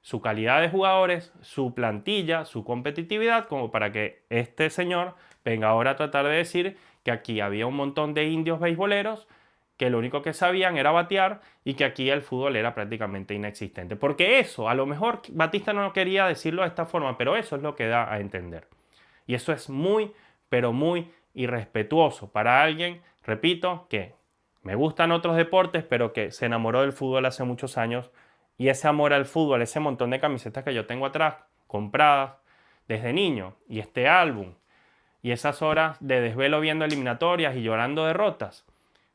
[SPEAKER 1] su calidad de jugadores, su plantilla, su competitividad, como para que este señor venga ahora a tratar de decir que aquí había un montón de indios beisboleros que lo único que sabían era batear y que aquí el fútbol era prácticamente inexistente. Porque eso, a lo mejor Batista no quería decirlo de esta forma, pero eso es lo que da a entender. Y eso es muy, pero muy irrespetuoso para alguien, repito, que me gustan otros deportes, pero que se enamoró del fútbol hace muchos años. Y ese amor al fútbol, ese montón de camisetas que yo tengo atrás, compradas desde niño, y este álbum, y esas horas de desvelo viendo eliminatorias y llorando derrotas,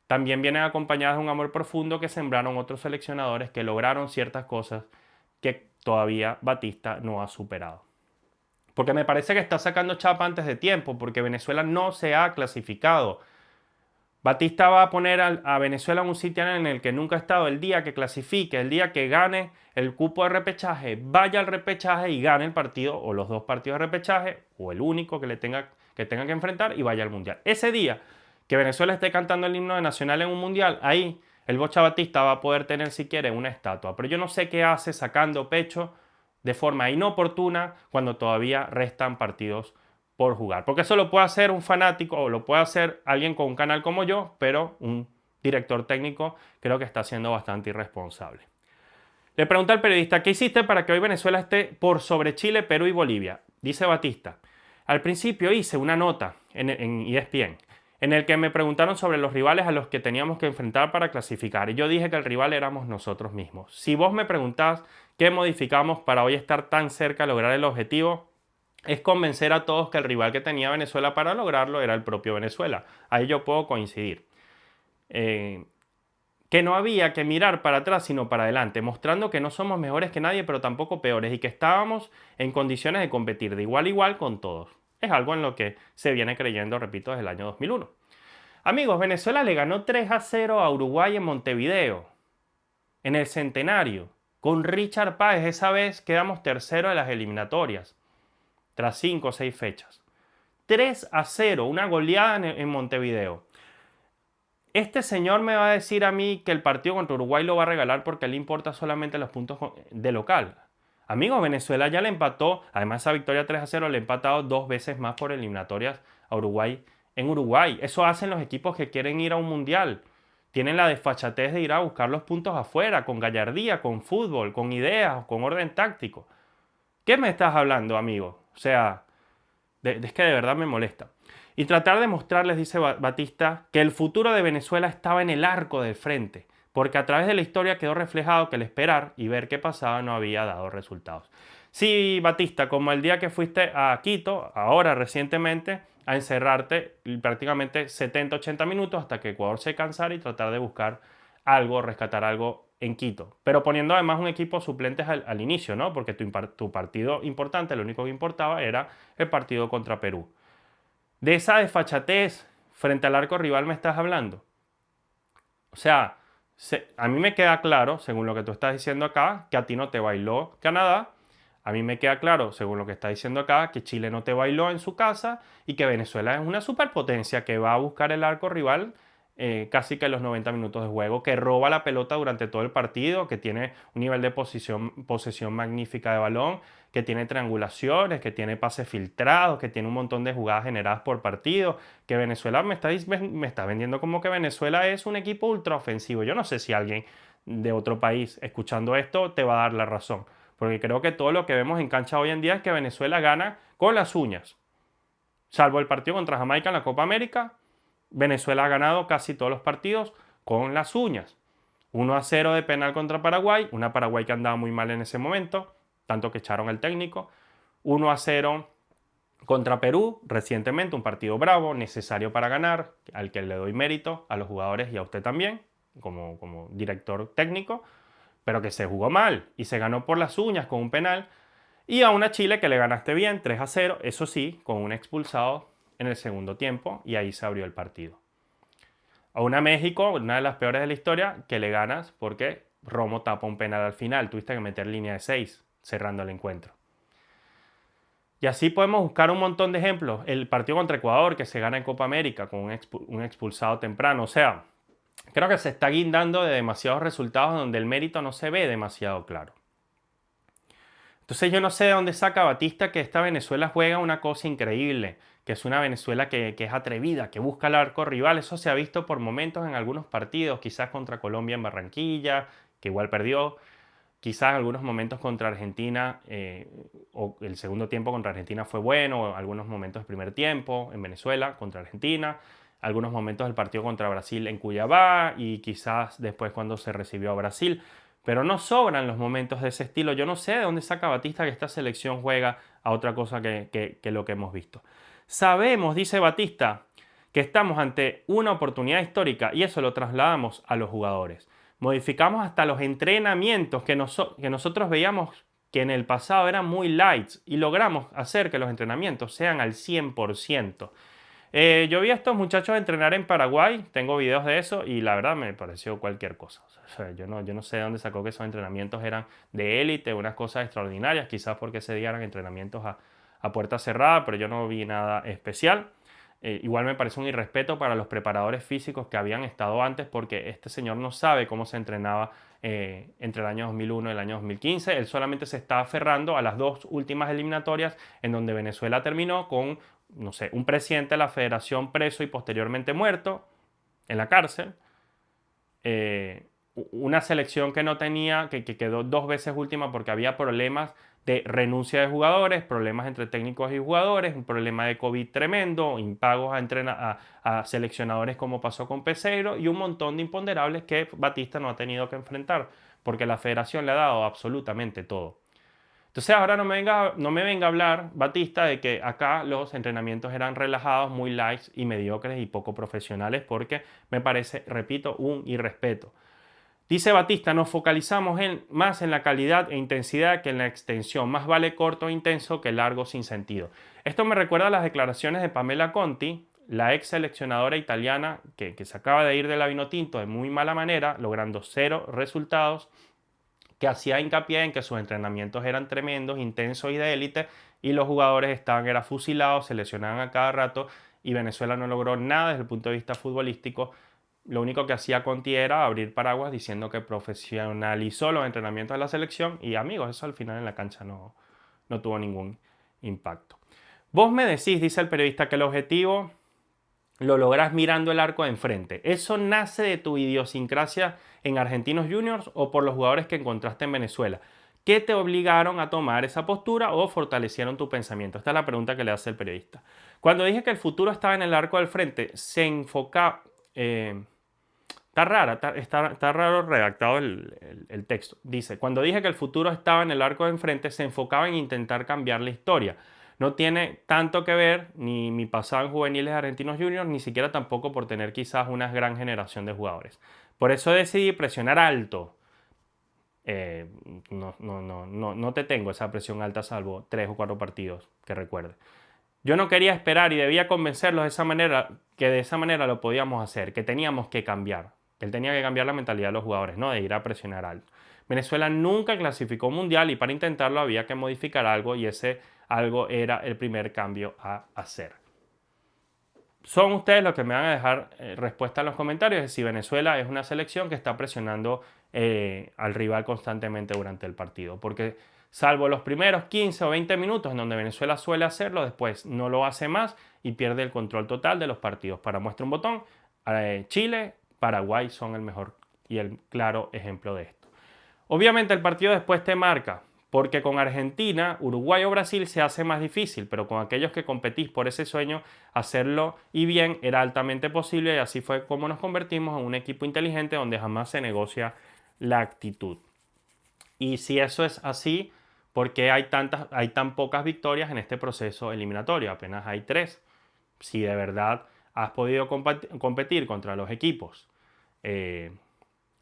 [SPEAKER 1] también vienen acompañadas de un amor profundo que sembraron otros seleccionadores que lograron ciertas cosas que todavía Batista no ha superado. Porque me parece que está sacando chapa antes de tiempo, porque Venezuela no se ha clasificado. Batista va a poner a Venezuela en un sitio en el que nunca ha estado. El día que clasifique, el día que gane el cupo de repechaje, vaya al repechaje y gane el partido, o los dos partidos de repechaje, o el único que tenga que enfrentar, y vaya al mundial. Ese día que Venezuela esté cantando el himno nacional en un mundial, ahí el Bocha Batista va a poder tener, si quiere, una estatua. Pero yo no sé qué hace sacando pecho de forma inoportuna cuando todavía restan partidos por jugar. Porque eso lo puede hacer un fanático o lo puede hacer alguien con un canal como yo, pero un director técnico creo que está siendo bastante irresponsable. Le pregunta al periodista, ¿qué hiciste para que hoy Venezuela esté por sobre Chile, Perú y Bolivia? Dice Batista, al principio hice una nota en ESPN en el que me preguntaron sobre los rivales a los que teníamos que enfrentar para clasificar. Y yo dije que el rival éramos nosotros mismos. Si vos me preguntás qué modificamos para hoy estar tan cerca de lograr el objetivo, es convencer a todos que el rival que tenía Venezuela para lograrlo era el propio Venezuela. Ahí yo puedo coincidir. Que no había que mirar para atrás sino para adelante, mostrando que no somos mejores que nadie, pero tampoco peores, y que estábamos en condiciones de competir de igual a igual con todos. Es algo en lo que se viene creyendo, repito, desde el año 2001. Amigos, Venezuela le ganó 3-0 a Uruguay en Montevideo, en el Centenario, con Richard Páez. Esa vez quedamos tercero de las eliminatorias, tras 5 o 6 fechas. 3-0, una goleada en Montevideo. Este señor me va a decir a mí que el partido contra Uruguay lo va a regalar porque le importa solamente los puntos de local. Amigos, Venezuela ya le empató, además esa victoria 3-0 le ha empatado 2 veces más por eliminatorias a Uruguay en Uruguay. Eso hacen los equipos que quieren ir a un mundial. Tienen la desfachatez de ir a buscar los puntos afuera, con gallardía, con fútbol, con ideas, con orden táctico. ¿Qué me estás hablando, amigo? O sea, es que de verdad me molesta. Y tratar de mostrarles, dice Batista, que el futuro de Venezuela estaba en el arco del frente, porque a través de la historia quedó reflejado que el esperar y ver qué pasaba no había dado resultados. Sí, Batista, como el día que fuiste a Quito, ahora recientemente, a encerrarte prácticamente 70-80 minutos hasta que Ecuador se cansara y tratar de buscar algo, rescatar algo en Quito. Pero poniendo además un equipo suplentes al inicio, ¿no? Porque tu partido importante, lo único que importaba era el partido contra Perú. De esa desfachatez frente al arco rival me estás hablando. O sea, a mí me queda claro, según lo que tú estás diciendo acá, que a ti no te bailó Canadá. A mí me queda claro, según lo que está diciendo acá, que Chile no te bailó en su casa y que Venezuela es una superpotencia que va a buscar el arco rival casi que en los 90 minutos de juego, que roba la pelota durante todo el partido, que tiene un nivel de posesión magnífica de balón, que tiene triangulaciones, que tiene pases filtrados, que tiene un montón de jugadas generadas por partido, que Venezuela me está vendiendo como que Venezuela es un equipo ultraofensivo. Yo no sé si alguien de otro país escuchando esto te va a dar la razón, porque creo que todo lo que vemos en cancha hoy en día es que Venezuela gana con las uñas. Salvo el partido contra Jamaica en la Copa América, Venezuela ha ganado casi todos los partidos con las uñas. 1-0 de penal contra Paraguay, una Paraguay que andaba muy mal en ese momento, tanto que echaron al técnico. 1-0 contra Perú, recientemente, un partido bravo, necesario para ganar, al que le doy mérito a los jugadores y a usted también, como director técnico, pero que se jugó mal y se ganó por las uñas con un penal. Y a una Chile que le ganaste bien, 3-0, eso sí, con un expulsado en el segundo tiempo, y ahí se abrió el partido. A una México, una de las peores de la historia, que le ganas porque Romo tapa un penal al final. Tuviste que meter línea de 6 cerrando el encuentro. Y así podemos buscar un montón de ejemplos. El partido contra Ecuador, que se gana en Copa América con un expulsado temprano. O sea, creo que se está guindando de demasiados resultados donde el mérito no se ve demasiado claro. Entonces yo no sé de dónde saca Batista que esta Venezuela juega una cosa increíble, que es una Venezuela que es atrevida, que busca el arco rival. Eso se ha visto por momentos en algunos partidos, quizás contra Colombia en Barranquilla, que igual perdió, quizás algunos momentos contra Argentina, o el segundo tiempo contra Argentina fue bueno, o algunos momentos del primer tiempo en Venezuela contra Argentina, algunos momentos del partido contra Brasil en Cuiabá y quizás después cuando se recibió a Brasil. Pero no sobran los momentos de ese estilo. Yo no sé de dónde saca Batista que esta selección juega a otra cosa que lo que hemos visto. Sabemos, dice Batista, que estamos ante una oportunidad histórica y eso lo trasladamos a los jugadores. Modificamos hasta los entrenamientos que nosotros veíamos que en el pasado eran muy lights y logramos hacer que los entrenamientos sean al 100%. Yo vi a estos muchachos entrenar en Paraguay, tengo videos de eso y la verdad me pareció cualquier cosa. O sea, yo no sé de dónde sacó que esos entrenamientos eran de élite, unas cosas extraordinarias, quizás porque ese día eran entrenamientos a puerta cerrada, pero yo no vi nada especial. Igual me parece un irrespeto para los preparadores físicos que habían estado antes porque este señor no sabe cómo se entrenaba entre el año 2001 y el año 2015. Él solamente se está aferrando a las dos últimas eliminatorias en donde Venezuela terminó con, no sé, un presidente de la federación preso y posteriormente muerto en la cárcel. Una selección que no tenía, que quedó dos veces última porque había problemas de renuncia de jugadores, problemas entre técnicos y jugadores, un problema de COVID tremendo, impagos a seleccionadores como pasó con Peseiro y un montón de imponderables que Batista no ha tenido que enfrentar porque la federación le ha dado absolutamente todo. Entonces ahora no me venga a hablar, Batista, de que acá los entrenamientos eran relajados, muy light y mediocres y poco profesionales porque me parece, repito, un irrespeto. Dice Batista, nos focalizamos más en la calidad e intensidad que en la extensión. Más vale corto e intenso que largo sin sentido. Esto me recuerda a las declaraciones de Pamela Conti, la ex seleccionadora italiana que se acaba de ir de la Vinotinto de muy mala manera, logrando 0 resultados, que hacía hincapié en que sus entrenamientos eran tremendos, intensos y de élite, y los jugadores estaban fusilados, se lesionaban a cada rato, y Venezuela no logró nada desde el punto de vista futbolístico. Lo único que hacía Conti era abrir paraguas diciendo que profesionalizó los entrenamientos de la selección, y amigos, eso al final en la cancha no tuvo ningún impacto. Vos me decís, dice el periodista, que el objetivo lo lográs mirando el arco de enfrente. ¿Eso nace de tu idiosincrasia en Argentinos Juniors o por los jugadores que encontraste en Venezuela? ¿Qué te obligaron a tomar esa postura o fortalecieron tu pensamiento? Esta es la pregunta que le hace el periodista. Cuando dije que el futuro estaba en el arco del frente, se enfoca... está raro redactado el texto. Dice, cuando dije que el futuro estaba en el arco de enfrente, se enfocaba en intentar cambiar la historia. No tiene tanto que ver ni mi pasado en juveniles Argentinos Juniors, ni siquiera tampoco por tener quizás una gran generación de jugadores. Por eso decidí presionar alto. No te tengo esa presión alta salvo 3 o 4 partidos que recuerde. Yo no quería esperar y debía convencerlos de esa manera, que de esa manera lo podíamos hacer, que teníamos que cambiar. Él tenía que cambiar la mentalidad de los jugadores, no de ir a presionar alto. Venezuela nunca clasificó un mundial y para intentarlo había que modificar algo y ese algo era el primer cambio a hacer. Son ustedes los que me van a dejar respuesta en los comentarios de si Venezuela es una selección que está presionando al rival constantemente durante el partido. Porque salvo los primeros 15 o 20 minutos en donde Venezuela suele hacerlo, después no lo hace más y pierde el control total de los partidos. Para muestra un botón, Chile, Paraguay son el mejor y el claro ejemplo de esto. Obviamente el partido después te marca, porque con Argentina, Uruguay o Brasil se hace más difícil, pero con aquellos que competís por ese sueño, hacerlo y bien era altamente posible y así fue como nos convertimos en un equipo inteligente donde jamás se negocia la actitud. Y si eso es así, ¿por qué hay tan pocas victorias en este proceso eliminatorio? Apenas hay 3. Si de verdad has podido competir contra los equipos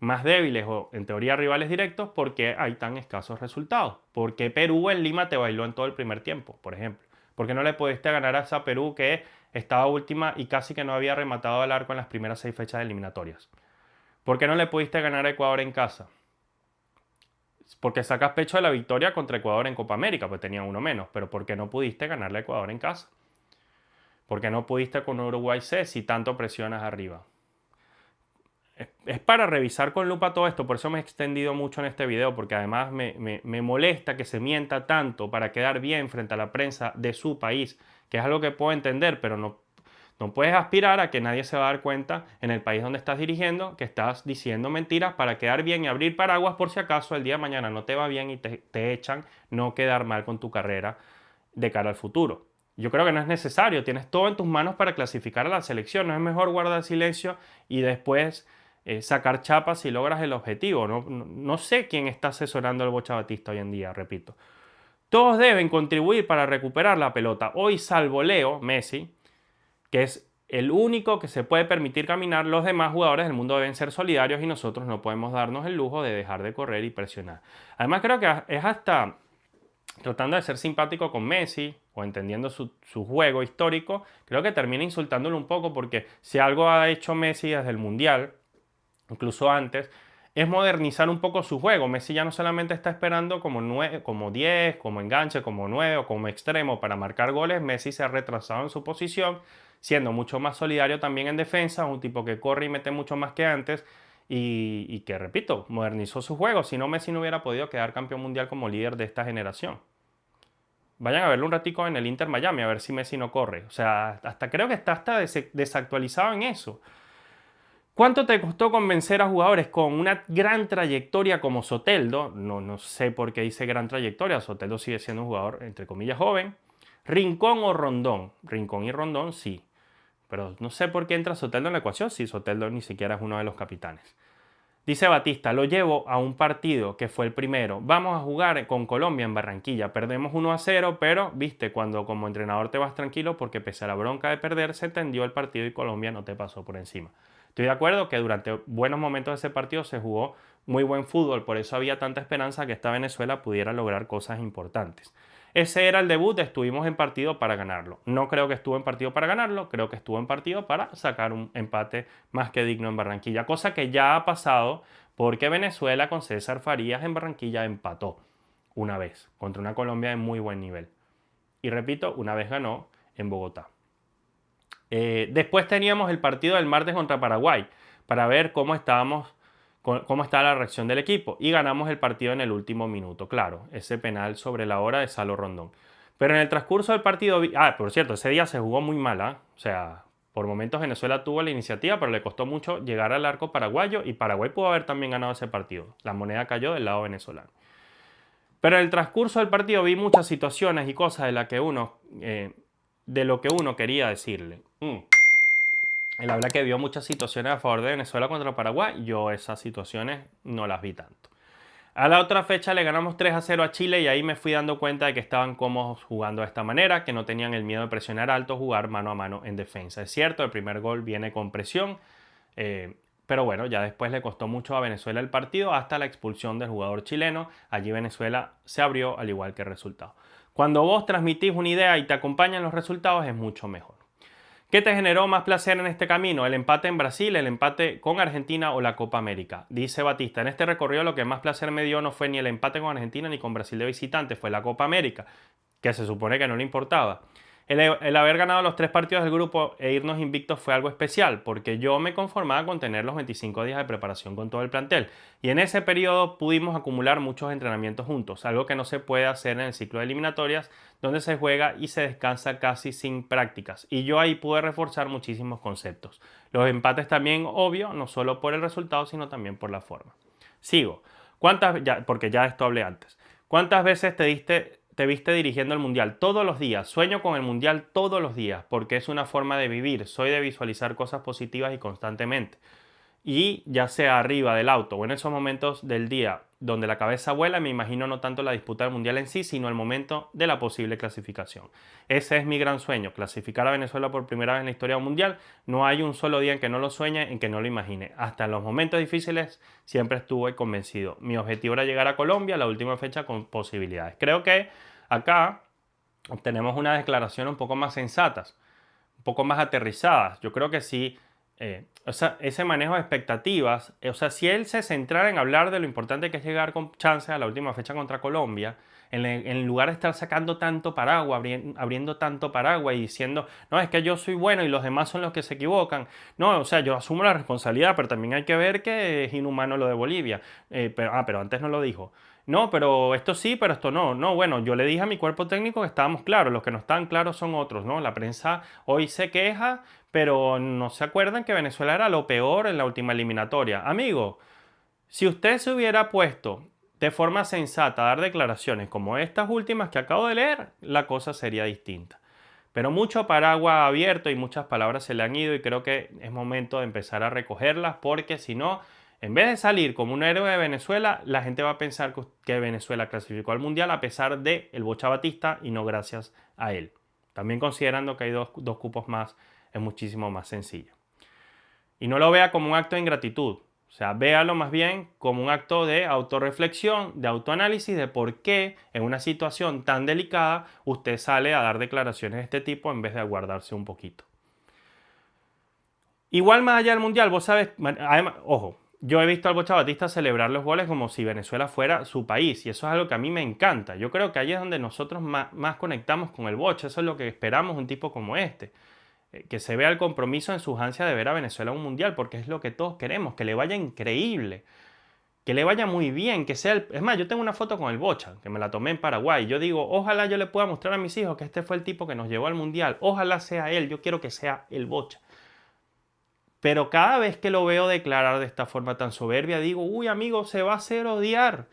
[SPEAKER 1] más débiles o en teoría rivales directos, ¿por qué hay tan escasos resultados? ¿Por qué Perú en Lima te bailó en todo el primer tiempo, por ejemplo? ¿Por qué no le pudiste ganar a esa Perú que estaba última y casi que no había rematado al arco en las primeras 6 fechas eliminatorias? ¿Por qué no le pudiste ganar a Ecuador en casa? Porque sacas pecho de la victoria contra Ecuador en Copa América, pues tenía uno menos, pero ¿por qué no pudiste ganarle a Ecuador en casa? ¿Por qué no pudiste con Uruguay C si tanto presionas arriba? es para revisar con lupa todo esto, por eso me he extendido mucho en este video, porque además me molesta que se mienta tanto para quedar bien frente a la prensa de su país, que es algo que puedo entender, pero no puedes aspirar a que nadie se va a dar cuenta en el país donde estás dirigiendo que estás diciendo mentiras para quedar bien y abrir paraguas por si acaso el día de mañana no te va bien y te echan, no quedar mal con tu carrera de cara al futuro. Yo creo que no es necesario, tienes todo en tus manos para clasificar a la selección, no es mejor guardar silencio y después sacar chapas si logras el objetivo. No sé quién está asesorando al Bocha Batista hoy en día, repito. Todos deben contribuir para recuperar la pelota. Hoy, salvo Leo, Messi, que es el único que se puede permitir caminar, los demás jugadores del mundo deben ser solidarios y nosotros no podemos darnos el lujo de dejar de correr y presionar. Además, creo que es hasta tratando de ser simpático con Messi o entendiendo su juego histórico, creo que termina insultándolo un poco porque si algo ha hecho Messi desde el Mundial, incluso antes, es modernizar un poco su juego. Messi ya no solamente está esperando como 9, como 10, como enganche, como 9 o como extremo para marcar goles. Messi se ha retrasado en su posición, siendo mucho más solidario también en defensa, un tipo que corre y mete mucho más que antes y que, repito, modernizó su juego. Si no, Messi no hubiera podido quedar campeón mundial como líder de esta generación. Vayan a verlo un ratico en el Inter Miami a ver si Messi no corre. O sea, hasta creo que está hasta desactualizado en eso. ¿Cuánto te costó convencer a jugadores con una gran trayectoria como Soteldo? No sé por qué dice gran trayectoria. Soteldo sigue siendo un jugador, entre comillas, joven. Rincón o Rondón. Rincón y Rondón, sí. Pero no sé por qué entra Soteldo en la ecuación si Soteldo ni siquiera es uno de los capitanes. Dice Batista, lo llevo a un partido que fue el primero. Vamos a jugar con Colombia en Barranquilla. Perdemos 1-0, pero viste, cuando como entrenador te vas tranquilo porque pese a la bronca de perder, se tendió el partido y Colombia no te pasó por encima. Estoy de acuerdo que durante buenos momentos de ese partido se jugó muy buen fútbol, por eso había tanta esperanza que esta Venezuela pudiera lograr cosas importantes. Ese era el debut, estuvimos en partido para ganarlo. No creo que estuvo en partido para ganarlo, creo que estuvo en partido para sacar un empate más que digno en Barranquilla, cosa que ya ha pasado porque Venezuela con César Farías en Barranquilla empató una vez contra una Colombia de muy buen nivel. Y repito, una vez ganó en Bogotá. Después teníamos el partido del martes contra Paraguay para ver cómo estaba la reacción del equipo y ganamos el partido en el último minuto, claro, ese penal sobre la hora de Salo Rondón. Pero en el transcurso del partido, por cierto, ese día se jugó muy mal, ¿eh? O sea, por momentos Venezuela tuvo la iniciativa, pero le costó mucho llegar al arco paraguayo y Paraguay pudo haber también ganado ese partido. La moneda cayó del lado venezolano. Pero en el transcurso del partido vi muchas situaciones y cosas de lo que uno quería decirle. Él habla que vio muchas situaciones a favor de Venezuela contra Paraguay. Yo esas situaciones no las vi tanto. A la otra fecha le ganamos 3-0 a Chile y ahí me fui dando cuenta de que estaban cómodos jugando de esta manera, que no tenían el miedo de presionar alto, jugar mano a mano en defensa. Es cierto, el primer gol viene con presión, pero bueno, ya después le costó mucho a Venezuela el partido hasta la expulsión del jugador chileno. Allí Venezuela se abrió al igual que el resultado. Cuando vos transmitís una idea y te acompañan los resultados es mucho mejor. ¿Qué te generó más placer en este camino? ¿El empate en Brasil, el empate con Argentina o la Copa América? Dice Batista, en este recorrido lo que más placer me dio no fue ni el empate con Argentina ni con Brasil de visitante, fue la Copa América, que se supone que no le importaba. El haber ganado los 3 partidos del grupo e irnos invictos fue algo especial, porque yo me conformaba con tener los 25 días de preparación con todo el plantel. Y en ese periodo pudimos acumular muchos entrenamientos juntos, algo que no se puede hacer en el ciclo de eliminatorias, donde se juega y se descansa casi sin prácticas. Y yo ahí pude reforzar muchísimos conceptos. Los empates también, obvio, no solo por el resultado, sino también por la forma. Sigo. Porque ya esto hablé antes. ¿Cuántas veces te viste dirigiendo el Mundial? Todos los días. Sueño con el Mundial todos los días, porque es una forma de vivir. Soy de visualizar cosas positivas y constantemente. Y ya sea arriba del auto o en esos momentos del día donde la cabeza vuela, me imagino no tanto la disputa del Mundial en sí, sino el momento de la posible clasificación. Ese es mi gran sueño, clasificar a Venezuela por primera vez en la historia del Mundial. No hay un solo día en que no lo sueñe, en que no lo imagine. Hasta en los momentos difíciles siempre estuve convencido. Mi objetivo era llegar a Colombia, la última fecha, con posibilidades. Creo que acá obtenemos unas declaraciones un poco más sensatas, un poco más aterrizadas. Yo creo que sí. Ese manejo de expectativas, si él se centrara en hablar de lo importante que es llegar con chances a la última fecha contra Colombia, en lugar de estar sacando tanto paraguas, abriendo tanto paraguas y diciendo, no, es que yo soy bueno y los demás son los que se equivocan. No, o sea, yo asumo la responsabilidad, pero también hay que ver que es inhumano lo de Bolivia. Pero antes no lo dijo. No, pero esto sí, pero esto no. No, bueno, yo le dije a mi cuerpo técnico que estábamos claros, los que no están claros son otros, ¿no? La prensa hoy se queja, pero no se acuerdan que Venezuela era lo peor en la última eliminatoria. Amigo, si usted se hubiera puesto de forma sensata a dar declaraciones como estas últimas que acabo de leer, la cosa sería distinta. Pero mucho paraguas abierto y muchas palabras se le han ido y creo que es momento de empezar a recogerlas porque si no, en vez de salir como un héroe de Venezuela, la gente va a pensar que Venezuela clasificó al Mundial a pesar de el Bocha Batista y no gracias a él. También considerando que hay dos cupos más, es muchísimo más sencillo. Y no lo vea como un acto de ingratitud. O sea, véalo más bien como un acto de autorreflexión, de autoanálisis de por qué en una situación tan delicada usted sale a dar declaraciones de este tipo en vez de aguardarse un poquito. Igual más allá del Mundial, vos sabes, además, ojo, yo he visto al Bocha Batista celebrar los goles como si Venezuela fuera su país y eso es algo que a mí me encanta. Yo creo que ahí es donde nosotros más conectamos con el Bocha, eso es lo que esperamos de un tipo como este. Que se vea el compromiso en sus ansias de ver a Venezuela en un mundial, porque es lo que todos queremos, que le vaya increíble, que le vaya muy bien, que sea Es más, yo tengo una foto con el Bocha, que me la tomé en Paraguay, yo digo, ojalá yo le pueda mostrar a mis hijos que este fue el tipo que nos llevó al mundial, ojalá sea él, yo quiero que sea el Bocha. Pero cada vez que lo veo declarar de esta forma tan soberbia, digo, uy amigo, se va a hacer odiar.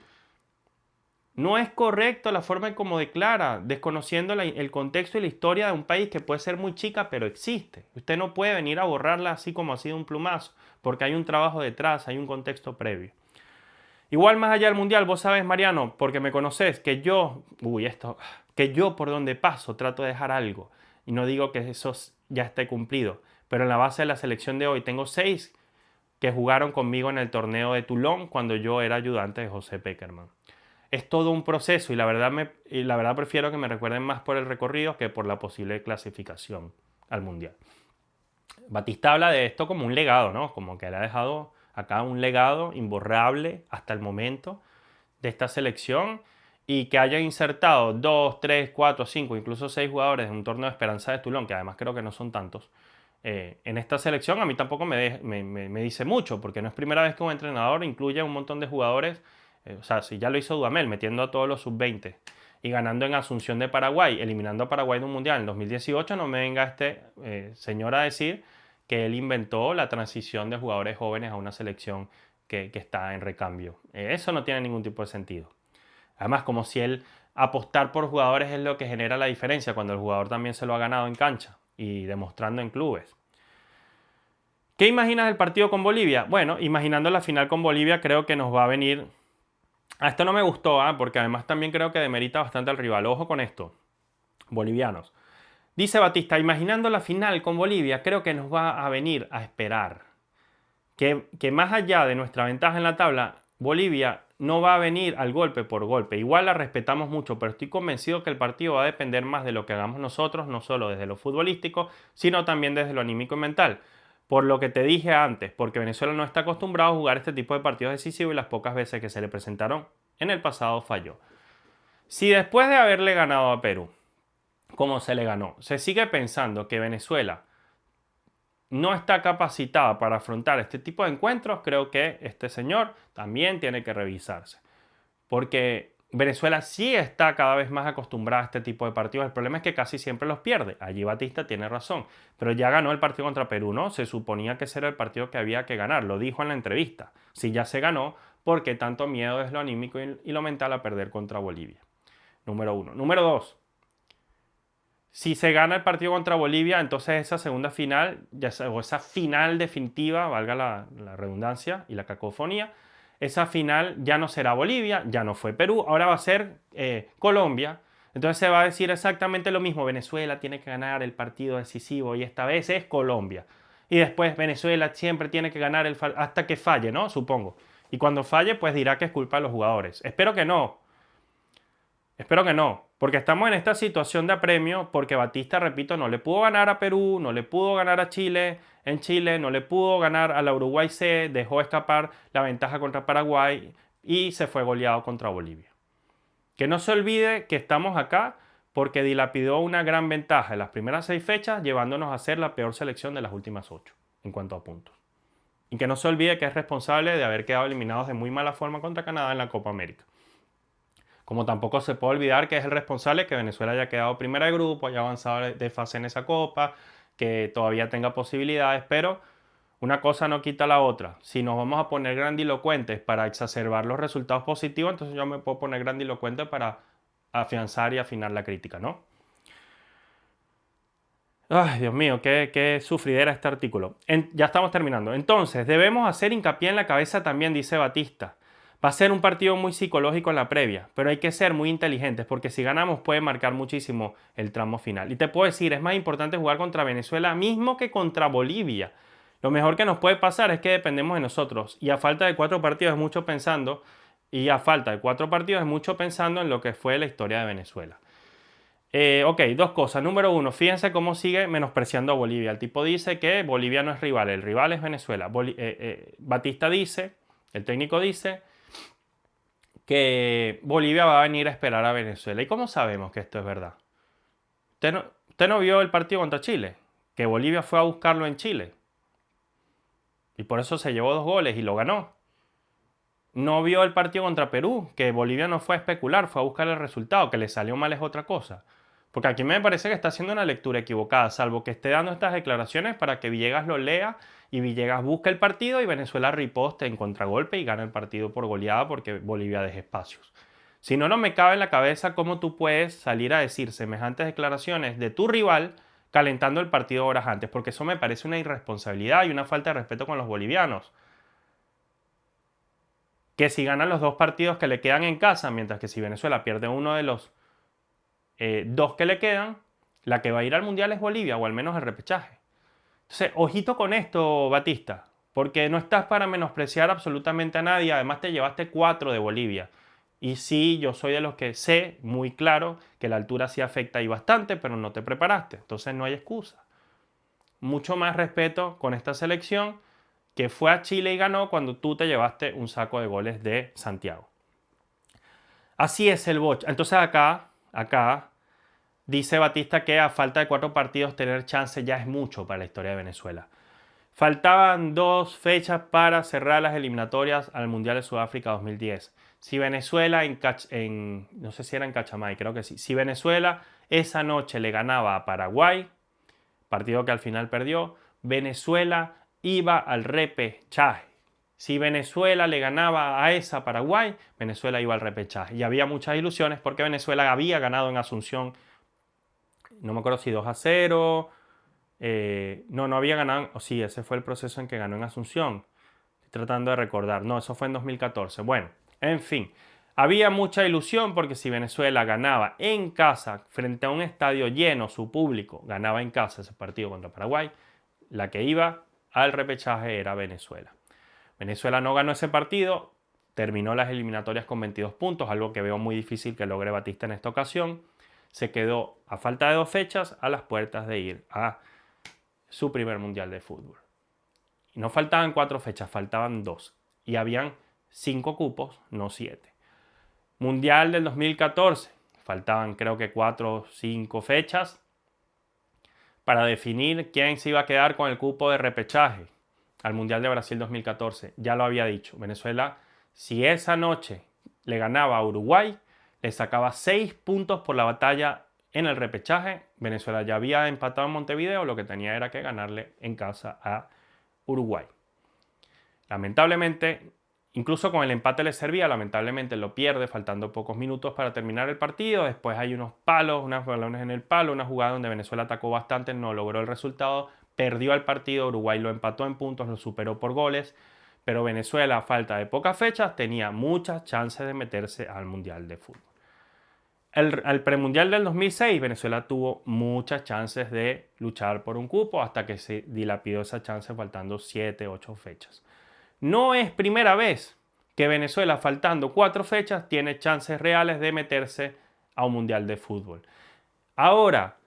[SPEAKER 1] No es correcto la forma en cómo declara, desconociendo el contexto y la historia de un país que puede ser muy chica, pero existe. Usted no puede venir a borrarla así como ha sido un plumazo, porque hay un trabajo detrás, hay un contexto previo. Igual más allá del mundial, vos sabes, Mariano, porque me conoces, que yo por donde paso trato de dejar algo. Y no digo que eso ya esté cumplido, pero en la base de la selección de hoy tengo 6 que jugaron conmigo en el torneo de Toulon cuando yo era ayudante de José Pekerman. Es todo un proceso y la verdad prefiero que me recuerden más por el recorrido que por la posible clasificación al Mundial. Batista habla de esto como un legado, ¿no? Como que le ha dejado acá un legado imborrable hasta el momento de esta selección y que haya insertado 2, 3, 4, 5, incluso 6 jugadores en un torneo de Esperanza de Toulon, que además creo que no son tantos, en esta selección a mí tampoco me dice mucho, porque no es primera vez que un entrenador incluye a un montón de jugadores. O sea, si ya lo hizo Dudamel, metiendo a todos los sub-20 y ganando en Asunción de Paraguay, eliminando a Paraguay de un mundial en 2018, no me venga este señor a decir que él inventó la transición de jugadores jóvenes a una selección que está en recambio. Eso no tiene ningún tipo de sentido. Además, como si él apostar por jugadores es lo que genera la diferencia cuando el jugador también se lo ha ganado en cancha y demostrando en clubes. ¿Qué imaginas del partido con Bolivia? Bueno, imaginando la final con Bolivia, creo que nos va a venir. Esto no me gustó, porque además también creo que demerita bastante al rival. Ojo con esto, bolivianos. Dice Batista, imaginando la final con Bolivia, creo que nos va a venir a esperar. Que más allá de nuestra ventaja en la tabla, Bolivia no va a venir al golpe por golpe. Igual la respetamos mucho, pero estoy convencido que el partido va a depender más de lo que hagamos nosotros, no solo desde lo futbolístico, sino también desde lo anímico y mental. Por lo que te dije antes, porque Venezuela no está acostumbrado a jugar este tipo de partidos decisivos y las pocas veces que se le presentaron en el pasado falló. Si después de haberle ganado a Perú, como se le ganó, se sigue pensando que Venezuela no está capacitada para afrontar este tipo de encuentros, creo que este señor también tiene que revisarse. Porque Venezuela sí está cada vez más acostumbrada a este tipo de partidos. El problema es que casi siempre los pierde. Allí Batista tiene razón. Pero ya ganó el partido contra Perú, ¿no? Se suponía que ese era el partido que había que ganar. Lo dijo en la entrevista. Si ya se ganó, ¿por qué tanto miedo es lo anímico y lo mental a perder contra Bolivia? Número 1. Número 2. Si se gana el partido contra Bolivia, entonces esa segunda final, o esa final definitiva, valga la redundancia y la cacofonía, esa final ya no será Bolivia, ya no fue Perú, ahora va a ser Colombia. Entonces se va a decir exactamente lo mismo, Venezuela tiene que ganar el partido decisivo y esta vez es Colombia. Y después Venezuela siempre tiene que ganar hasta que falle, ¿no? Supongo. Y cuando falle, pues dirá que es culpa de los jugadores. Espero que no. Espero que no, porque estamos en esta situación de apremio, porque Batista, repito, no le pudo ganar a Perú, no le pudo ganar a Chile en Chile, no le pudo ganar a la Uruguay C, dejó escapar la ventaja contra Paraguay y se fue goleado contra Bolivia. Que no se olvide que estamos acá porque dilapidó una gran ventaja en las primeras 6 fechas, llevándonos a ser la peor selección de las últimas 8 en cuanto a puntos. Y que no se olvide que es responsable de haber quedado eliminados de muy mala forma contra Canadá en la Copa América. Como tampoco se puede olvidar que es el responsable que Venezuela haya quedado primera de grupo, haya avanzado de fase en esa Copa, que todavía tenga posibilidades, pero una cosa no quita la otra. Si nos vamos a poner grandilocuentes para exacerbar los resultados positivos, entonces yo me puedo poner grandilocuente para afianzar y afinar la crítica, ¿no? Ay, Dios mío, qué sufridera este artículo. Ya estamos terminando. Entonces, debemos hacer hincapié en la cabeza también, dice Batista. Va a ser un partido muy psicológico en la previa, pero hay que ser muy inteligentes porque si ganamos puede marcar muchísimo el tramo final. Y te puedo decir, es más importante jugar contra Venezuela mismo que contra Bolivia. Lo mejor que nos puede pasar es que dependemos de nosotros y a falta de 4 partidos es mucho pensando, en lo que fue la historia de Venezuela. Ok, 2 cosas. Número 1, fíjense cómo sigue menospreciando a Bolivia. El tipo dice que Bolivia no es rival, el rival es Venezuela. Batista dice, el técnico dice, que Bolivia va a venir a esperar a Venezuela. ¿Y cómo sabemos que esto es verdad? ¿Usted no vio el partido contra Chile? Que Bolivia fue a buscarlo en Chile. Y por eso se llevó 2 goles y lo ganó. No vio el partido contra Perú, que Bolivia no fue a especular, fue a buscar el resultado, que le salió mal es otra cosa. Porque aquí me parece que está haciendo una lectura equivocada, salvo que esté dando estas declaraciones para que Villegas lo lea y Villegas busque el partido y Venezuela riposte en contragolpe y gane el partido por goleada porque Bolivia deje espacios. Si no, no me cabe en la cabeza cómo tú puedes salir a decir semejantes declaraciones de tu rival calentando el partido horas antes, porque eso me parece una irresponsabilidad y una falta de respeto con los bolivianos. Que si ganan los 2 partidos que le quedan en casa, mientras que si Venezuela pierde uno de los 2 que le quedan, la que va a ir al Mundial es Bolivia, o al menos el repechaje. Entonces, ojito con esto, Batista, porque no estás para menospreciar absolutamente a nadie, además te llevaste 4 de Bolivia. Y sí, yo soy de los que sé muy claro que la altura sí afecta ahí bastante, pero no te preparaste, entonces no hay excusa. Mucho más respeto con esta selección que fue a Chile y ganó cuando tú te llevaste un saco de goles de Santiago. Así es el boch. Entonces acá dice Batista que a falta de 4 partidos tener chance ya es mucho para la historia de Venezuela. Faltaban 2 fechas para cerrar las eliminatorias al Mundial de Sudáfrica 2010. Si Venezuela no sé si era en Cachamay, creo que sí. Si Venezuela esa noche le ganaba a Paraguay, partido que al final perdió, Venezuela iba al repechaje. Si Venezuela le ganaba a esa Paraguay, Venezuela iba al repechaje. Y había muchas ilusiones porque Venezuela había ganado en Asunción, no me acuerdo si 2-0. No había ganado, o sí, ese fue el proceso en que ganó en Asunción. Estoy tratando de recordar, no, eso fue en 2014. Bueno, en fin, había mucha ilusión porque si Venezuela ganaba en casa, frente a un estadio lleno, su público ganaba en casa ese partido contra Paraguay, la que iba al repechaje era Venezuela. Venezuela no ganó ese partido, terminó las eliminatorias con 22 puntos, algo que veo muy difícil que logre Batista en esta ocasión. Se quedó, a falta de 2 fechas, a las puertas de ir a su primer mundial de fútbol. Y no faltaban 4 fechas, faltaban 2. Y habían 5 cupos, no 7. Mundial del 2014, faltaban creo que 4 o 5 fechas para definir quién se iba a quedar con el cupo de repechaje al Mundial de Brasil 2014. Ya lo había dicho, Venezuela, si esa noche le ganaba a Uruguay, le sacaba 6 puntos por la batalla en el repechaje. Venezuela ya había empatado en Montevideo, lo que tenía era que ganarle en casa a Uruguay. Lamentablemente, incluso con el empate le servía, lamentablemente lo pierde faltando pocos minutos para terminar el partido. Después hay unos balones en el palo, una jugada donde Venezuela atacó bastante, no logró el resultado, perdió el partido, Uruguay lo empató en puntos, lo superó por goles, pero Venezuela a falta de pocas fechas tenía muchas chances de meterse al Mundial de Fútbol. Al premundial del 2006, Venezuela tuvo muchas chances de luchar por un cupo hasta que se dilapidó esa chance faltando 7, 8 fechas. No es primera vez que Venezuela, faltando 4 fechas, tiene chances reales de meterse a un mundial de fútbol. Ahora,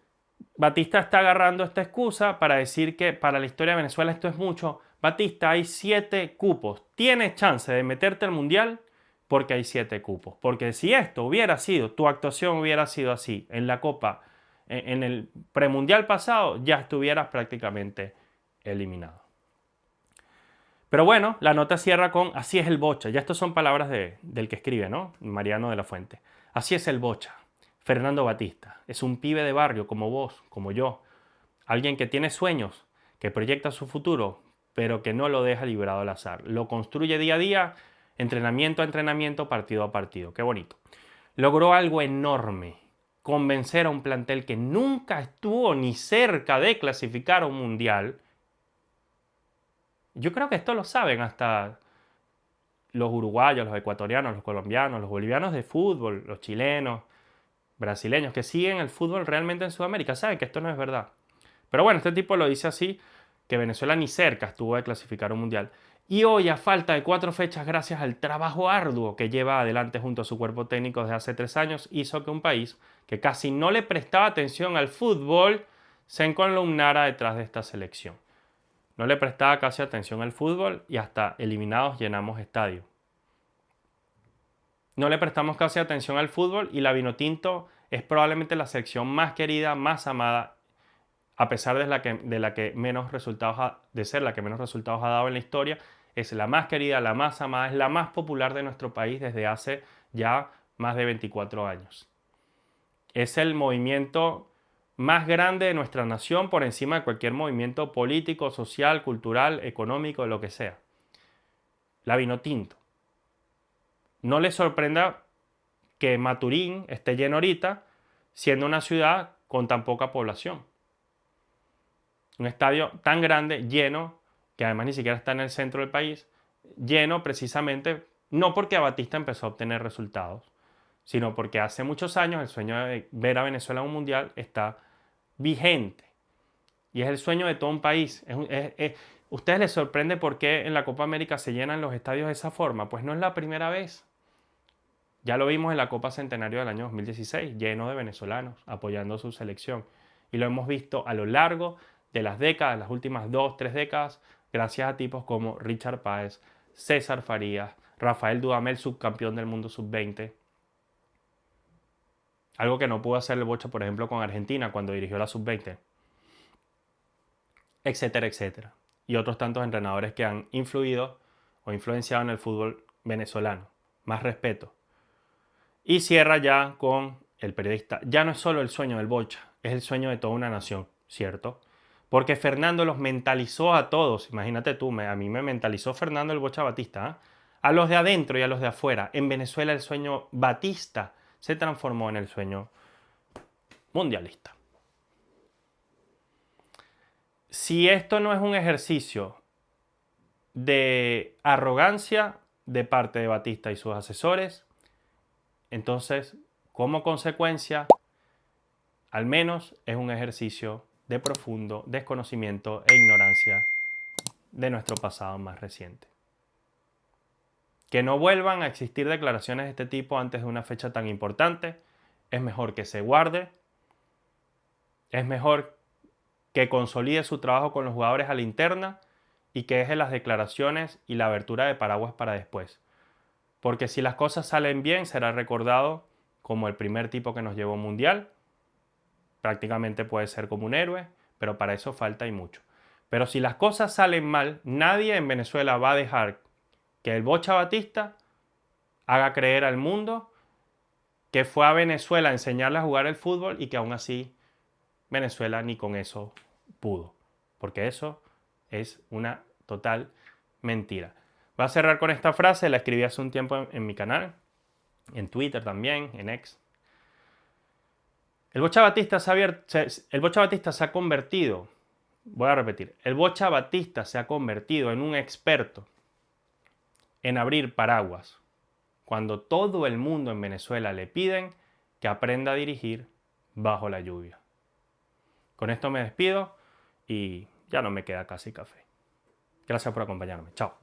[SPEAKER 1] Batista está agarrando esta excusa para decir que para la historia de Venezuela esto es mucho. Batista, hay 7 cupos. ¿Tienes chance de meterte al mundial? porque hay 7 cupos. Porque si esto hubiera sido, tu actuación hubiera sido así en la Copa, en el premundial pasado, ya estuvieras prácticamente eliminado. Pero bueno, la nota cierra con así es el Bocha. Ya estas son palabras del que escribe, ¿no? Mariano de la Fuente. Así es el Bocha. Fernando Batista. Es un pibe de barrio como vos, como yo. Alguien que tiene sueños, que proyecta su futuro, pero que no lo deja librado al azar. Lo construye día a día, entrenamiento a entrenamiento, partido a partido. Qué bonito. Logró algo enorme. Convencer a un plantel que nunca estuvo ni cerca de clasificar a un mundial. Yo creo que esto lo saben hasta los uruguayos, los ecuatorianos, los colombianos, los bolivianos de fútbol, los chilenos, brasileños que siguen el fútbol realmente en Sudamérica. Saben que esto no es verdad. Pero bueno, este tipo lo dice así, que Venezuela ni cerca estuvo de clasificar un mundial. Y hoy, a falta de 4 fechas, gracias al trabajo arduo que lleva adelante junto a su cuerpo técnico desde hace 3 años, hizo que un país que casi no le prestaba atención al fútbol se encolumnara detrás de esta selección. No le prestaba casi atención al fútbol y hasta eliminados llenamos estadios. No le prestamos casi atención al fútbol y la Vinotinto es probablemente la selección más querida, más amada, a pesar de ser la que menos resultados ha dado en la historia. Es la más querida, la más amada, es la más popular de nuestro país desde hace ya más de 24 años. Es el movimiento más grande de nuestra nación por encima de cualquier movimiento político, social, cultural, económico, lo que sea. La Vinotinto. No les sorprenda que Maturín esté lleno ahorita, siendo una ciudad con tan poca población. Un estadio tan grande, lleno, que además ni siquiera está en el centro del país, lleno precisamente no porque Batista empezó a obtener resultados, sino porque hace muchos años el sueño de ver a Venezuela en un mundial está vigente. Y es el sueño de todo un país. ¿Ustedes les sorprende por qué en la Copa América se llenan los estadios de esa forma? Pues no es la primera vez. Ya lo vimos en la Copa Centenario del año 2016, lleno de venezolanos apoyando a su selección. Y lo hemos visto a lo largo de las décadas, las últimas 2, 3 décadas, gracias a tipos como Richard Páez, César Farías, Rafael Dudamel, subcampeón del mundo sub-20. Algo que no pudo hacer el Bocha, por ejemplo, con Argentina cuando dirigió la sub-20. Etcétera, etcétera. Y otros tantos entrenadores que han influido o influenciado en el fútbol venezolano. Más respeto. Y cierra ya con el periodista. Ya no es solo el sueño del Bocha, es el sueño de toda una nación, ¿cierto? Porque Fernando los mentalizó a todos. Imagínate tú, a mí me mentalizó Fernando el Bocha Batista, ¿eh? A los de adentro y a los de afuera. En Venezuela el sueño Batista se transformó en el sueño mundialista. Si esto no es un ejercicio de arrogancia de parte de Batista y sus asesores, entonces, como consecuencia, al menos es un ejercicio de profundo desconocimiento e ignorancia de nuestro pasado más reciente. Que no vuelvan a existir declaraciones de este tipo antes de una fecha tan importante. Es mejor que se guarde. Es mejor que consolide su trabajo con los jugadores a la interna y que deje las declaraciones y la abertura de paraguas para después. Porque si las cosas salen bien, será recordado como el primer tipo que nos llevó a un mundial. Prácticamente puede ser como un héroe, pero para eso falta y mucho. Pero si las cosas salen mal, nadie en Venezuela va a dejar que el Bocha Batista haga creer al mundo que fue a Venezuela a enseñarle a jugar el fútbol y que aún así Venezuela ni con eso pudo. Porque eso es una total mentira. Voy a cerrar con esta frase, la escribí hace un tiempo en mi canal, en Twitter también, en X. El Bocha Batista se ha convertido, voy a repetir, el Bocha Batista se ha convertido en un experto en abrir paraguas, cuando todo el mundo en Venezuela le piden que aprenda a dirigir bajo la lluvia. Con esto me despido y ya no me queda casi café. Gracias por acompañarme. Chao.